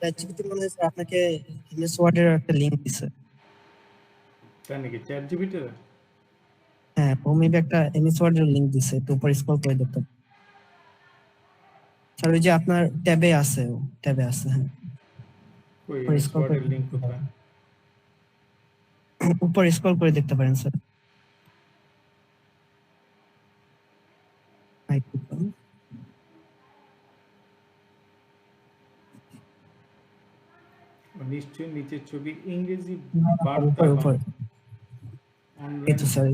চ্যাটজিপিটি মনে হয় স্যার আপনাকে এমএস ওয়ার্ডের একটা লিংক দিছে। তাই নাকি? Chat GPT? হ্যাঁ, ও মেবি একটা এমএস ওয়ার্ডের লিংক দিছে, একটু উপর স্ক্রল করে দেখতে। স্যার ওই যে আপনার ট্যাবে আছে, ট্যাবে আছে। হ্যাঁ, ওই উপর স্ক্রল করে লিংক কোথায়? উপর স্ক্রল করে দেখতে পারেন স্যার। নিশ্চয়ই নিচের ছবি ইংরেজি উপর বার্তা উপর এই অনলাইন। তো স্যার,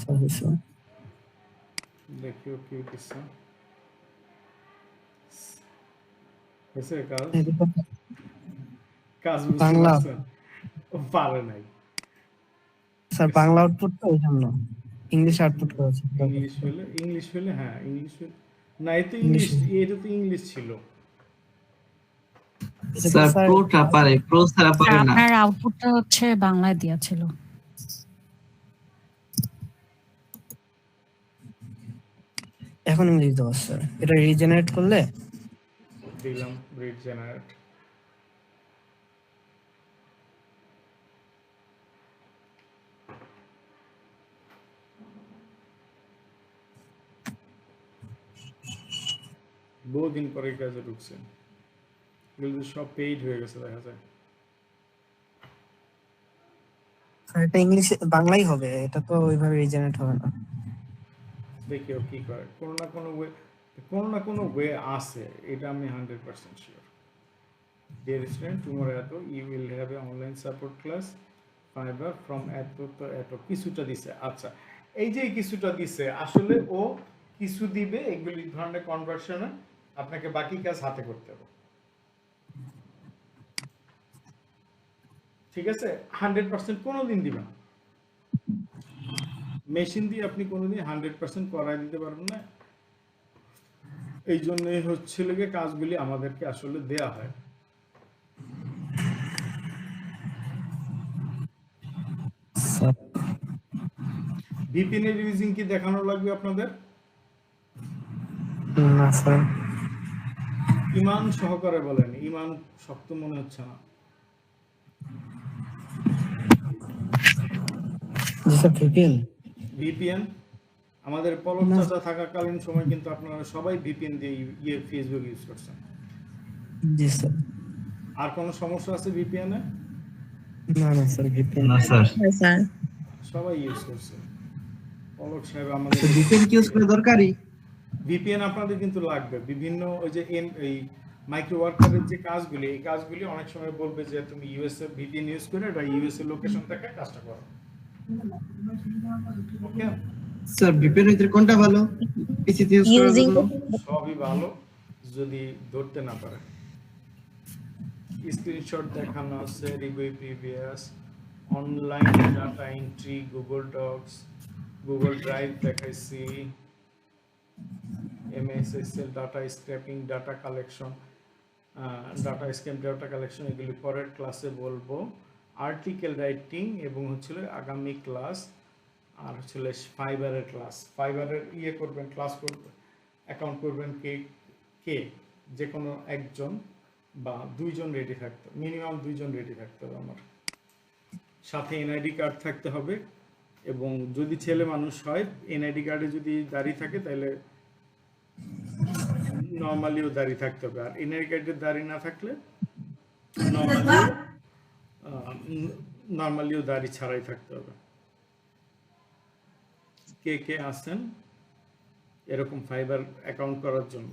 স্যার দেখিও কি হইতেছে। হয়েছে কাজ? কাজ বুঝতে বাংলা পারছেন? ও পারে নাই। স্যার, বাংলা আউটপুট তো এই জন্য ইংলিশ আউটপুট করেছে। ইংলিশ হলে হ্যাঁ, ইংলিশ হলে না, এই তো ইংলিশ ইংলিশ, এটা তো ইংলিশ ছিল। স্যার প্রোটা পারে, প্রো ছাড়া পারে না। আপনার আউটপুটটা হচ্ছে বাংলায় দেয়া ছিল। এখন ইংলিশ দেওয়া স্যার, এটা রিজেনারেট করলে দিলাম রিড জেনারেট। বহুদিন পরে এই কাজে ঢুকছে, এগুলো সব পেইড হয়ে গেছে দেখা যায়। স্যার এটা ইংলিশে বাংলাই হবে, এটা তো ওইভাবে রিজেনারেট হবে না। দেখি ও কি করে। কোনো না কোনো ওয়ে আছে, এটা আমি 100% sure. Dear student, tomorrow at you will have a online support class fiber from at to এত কিছুটা দিছে। আচ্ছা, এই যে কিছুটা দিছে, আসলে ও কিছু দিবে, এগুলি ধরনের কনভার্সনে আপনাকে বাকি কাজ হাতে করতে হবে। ঠিক আছে? 100% কোনোদিন দিবেন না। মেশিন দিয়ে আপনি কোনোদিন 100% করাই দিতে পারবেন না। এই জন্যই হচ্ছিল গিয়ে কাজগুলি আমাদেরকে আসলে দেয়া হয়। স্যার। ভিপিএন এর ইউজিং কি দেখানো লাগবে আপনাদের? না স্যার। ইমান সহকারে বলেন, ইমান শক্ত মনে হচ্ছে না। জি স্যার, ভিপিএন। ভিপিএন আমাদের পলক চাচা থাকাকালীন সময় কিন্তু আপনারা সবাই ভিপিএন দিয়ে ফেসবুক ইউজ করছেন। জি স্যার। আর কোনো সমস্যা আছে ভিপিএন এ? না না স্যার, ভিপিএন না স্যার। হ্যাঁ স্যার। সবাই ইউজ করছে। পলক সাহেব আমাদের ভিপিএন কি ইউজ করা দরকারি? ভিপিএন আপনাদের কিন্তু লাগবে। বিভিন্ন ওই যে এই মাইক্রো ওয়ার্কারের যে কাজগুলি, এই কাজগুলি অনেক সময় বলবে যে তুমি ইউএসএ ভিপিএন ইউজ করে বা ইউএসএ লোকেশন থেকে কাজটা করো। ওকে, স্যার ভিপিএন এর ভিতরে কোনটা ভালো? পিসিতে ইউজ করার ইউজিং জন্য? সবই ভালো যদি ধরতে না পারে। স্ক্রিনশট দেখানো আছে, review previous, online data entry, Google docs, Google drive দেখাইছি, MS Excel, data scraping, data collection, data scam, data collection, এগুলি পরের ক্লাসে বলবো। আর্টিকেল রাইটিং এবং হচ্ছিল আগামী ক্লাস। আর হচ্ছিল ফাইবারের ক্লাস। ফাইবারের করবেন, ক্লাস করবেন, অ্যাকাউন্ট করবেন কে যে কোনো একজন বা দুইজন রেডি থাকতে, মিনিমাম দুইজন রেডি থাকতে হবে। আমার সাথে এনআইডি কার্ড থাকতে হবে, এবং যদি ছেলে মানুষ হয় এনআইডি কার্ডে যদি দাড়ি থাকে তাহলে নর্মালিও দাড়ি থাকতে হবে। আর এনআইডি কার্ডের দাড়ি না থাকলে নর্মালিও দাড়ি ছাড়াই থাকতে হবে। কে কে আছেন এরকম ফাইবার অ্যাকাউন্ট করার জন্য?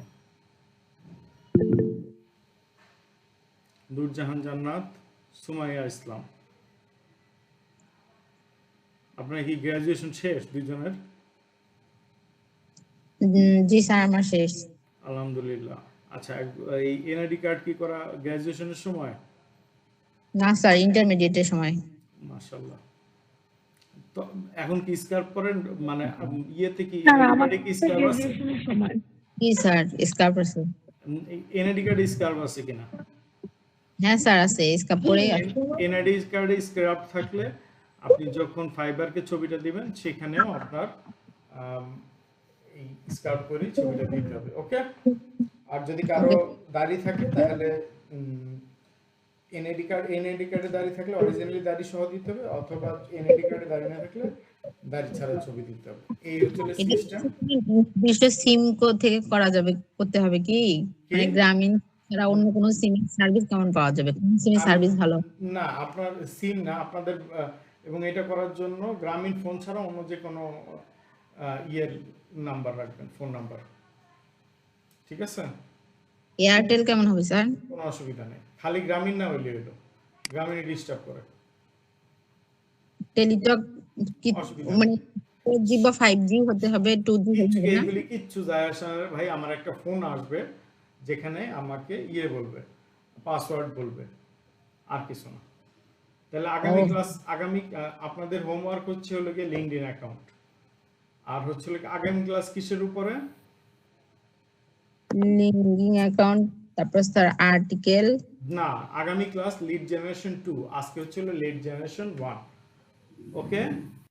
নূরজাহান জান্নাত, সুমাইয়া ইসলাম। আপনার কি গ্রাজুয়েশন শেষ দুইজনের? জি স্যার, আমার শেষ। আলহামদুলিল্লাহ। আচ্ছা, এই এনআইডি কার্ড কি করা গ্রাজুয়েশনের সময়? না স্যার, ইন্টারমিডিয়েটের সময়। মাশাআল্লাহ। তো এখন কি স্কার্ফ পরেন, মানে ইয়েতে কি স্যার, আমার এনআইডি কি স্কার্ফ আছে? গ্রাজুয়েশনের সময়। জি স্যার, স্কার্ফ আছে। এনআইডি কার্ডে স্কার্ফ আছে কিনা? হ্যাঁ স্যার, আছে, স্কার্ফ পরে আছে। এনআইডি কার্ডে স্কার্ফ থাকলে আপনি যখন ফাইবারকে ছবিটা দিবেন সেখানেও আপনার এই স্কার্ফ করে ছবিটা দিতে হবে। ওকে। আর যদি কারো দাড়ি থাকে তাহলে এনআইডি কার্ডে দাড়ি থাকলে অরিজিনালি দাড়ি সহ দিতে হবে, অথবা এনআইডি কার্ডে দাড়ি না থাকলে দাড়ি ছাড়া ছবি দিতে হবে। এই হচ্ছে সিস্টেম। নির্দিষ্ট সিম থেকে করা যাবে, করতে হবে কি? মানে গ্রামীণ ছাড়া অন্য কোনো সিম সার্ভিস কেমন পাওয়া যাবে? কোন সিম সার্ভিস ভালো? না, আপনার সিম না, আপনাদের এবং এটা করার জন্য গ্রামীণ ফোন ছাড়া অন্য যে কোনো নাম্বার রাখবেন, ফোন নাম্বার। ঠিক আছে? এয়ারটেল কেমন হবে স্যার? কোনো অসুবিধা নেই, খালি গ্রামীণ না হইলে হলো। গ্রামীণে ডিস্টার্ব করে। টেলিটক কি মানে 4G বা 5G হতে হবে, 2G হতে হবে না? এগুলি কিচ্ছু যায় আসে না ভাই। আমার একটা ফোন আসবে যেখানে আমাকে বলবে, পাসওয়ার্ড বলবে, আর কিছু না। তাহলে আগামী আপনাদের হোমওয়ার্ক হচ্ছে হলো গিয়ে লিঙ্কডইন অ্যাকাউন্ট। আর হচ্ছে হলো আগামী ক্লাস কিসের উপরে? লিঙ্কিং অ্যাকাউন্ট, তারপর স্যার আর্টিকেল। না, আগামী ক্লাস লিড জেনারেশন 2, আজকে হচ্ছে হলো লিড জেনারেশন 1। ওকে।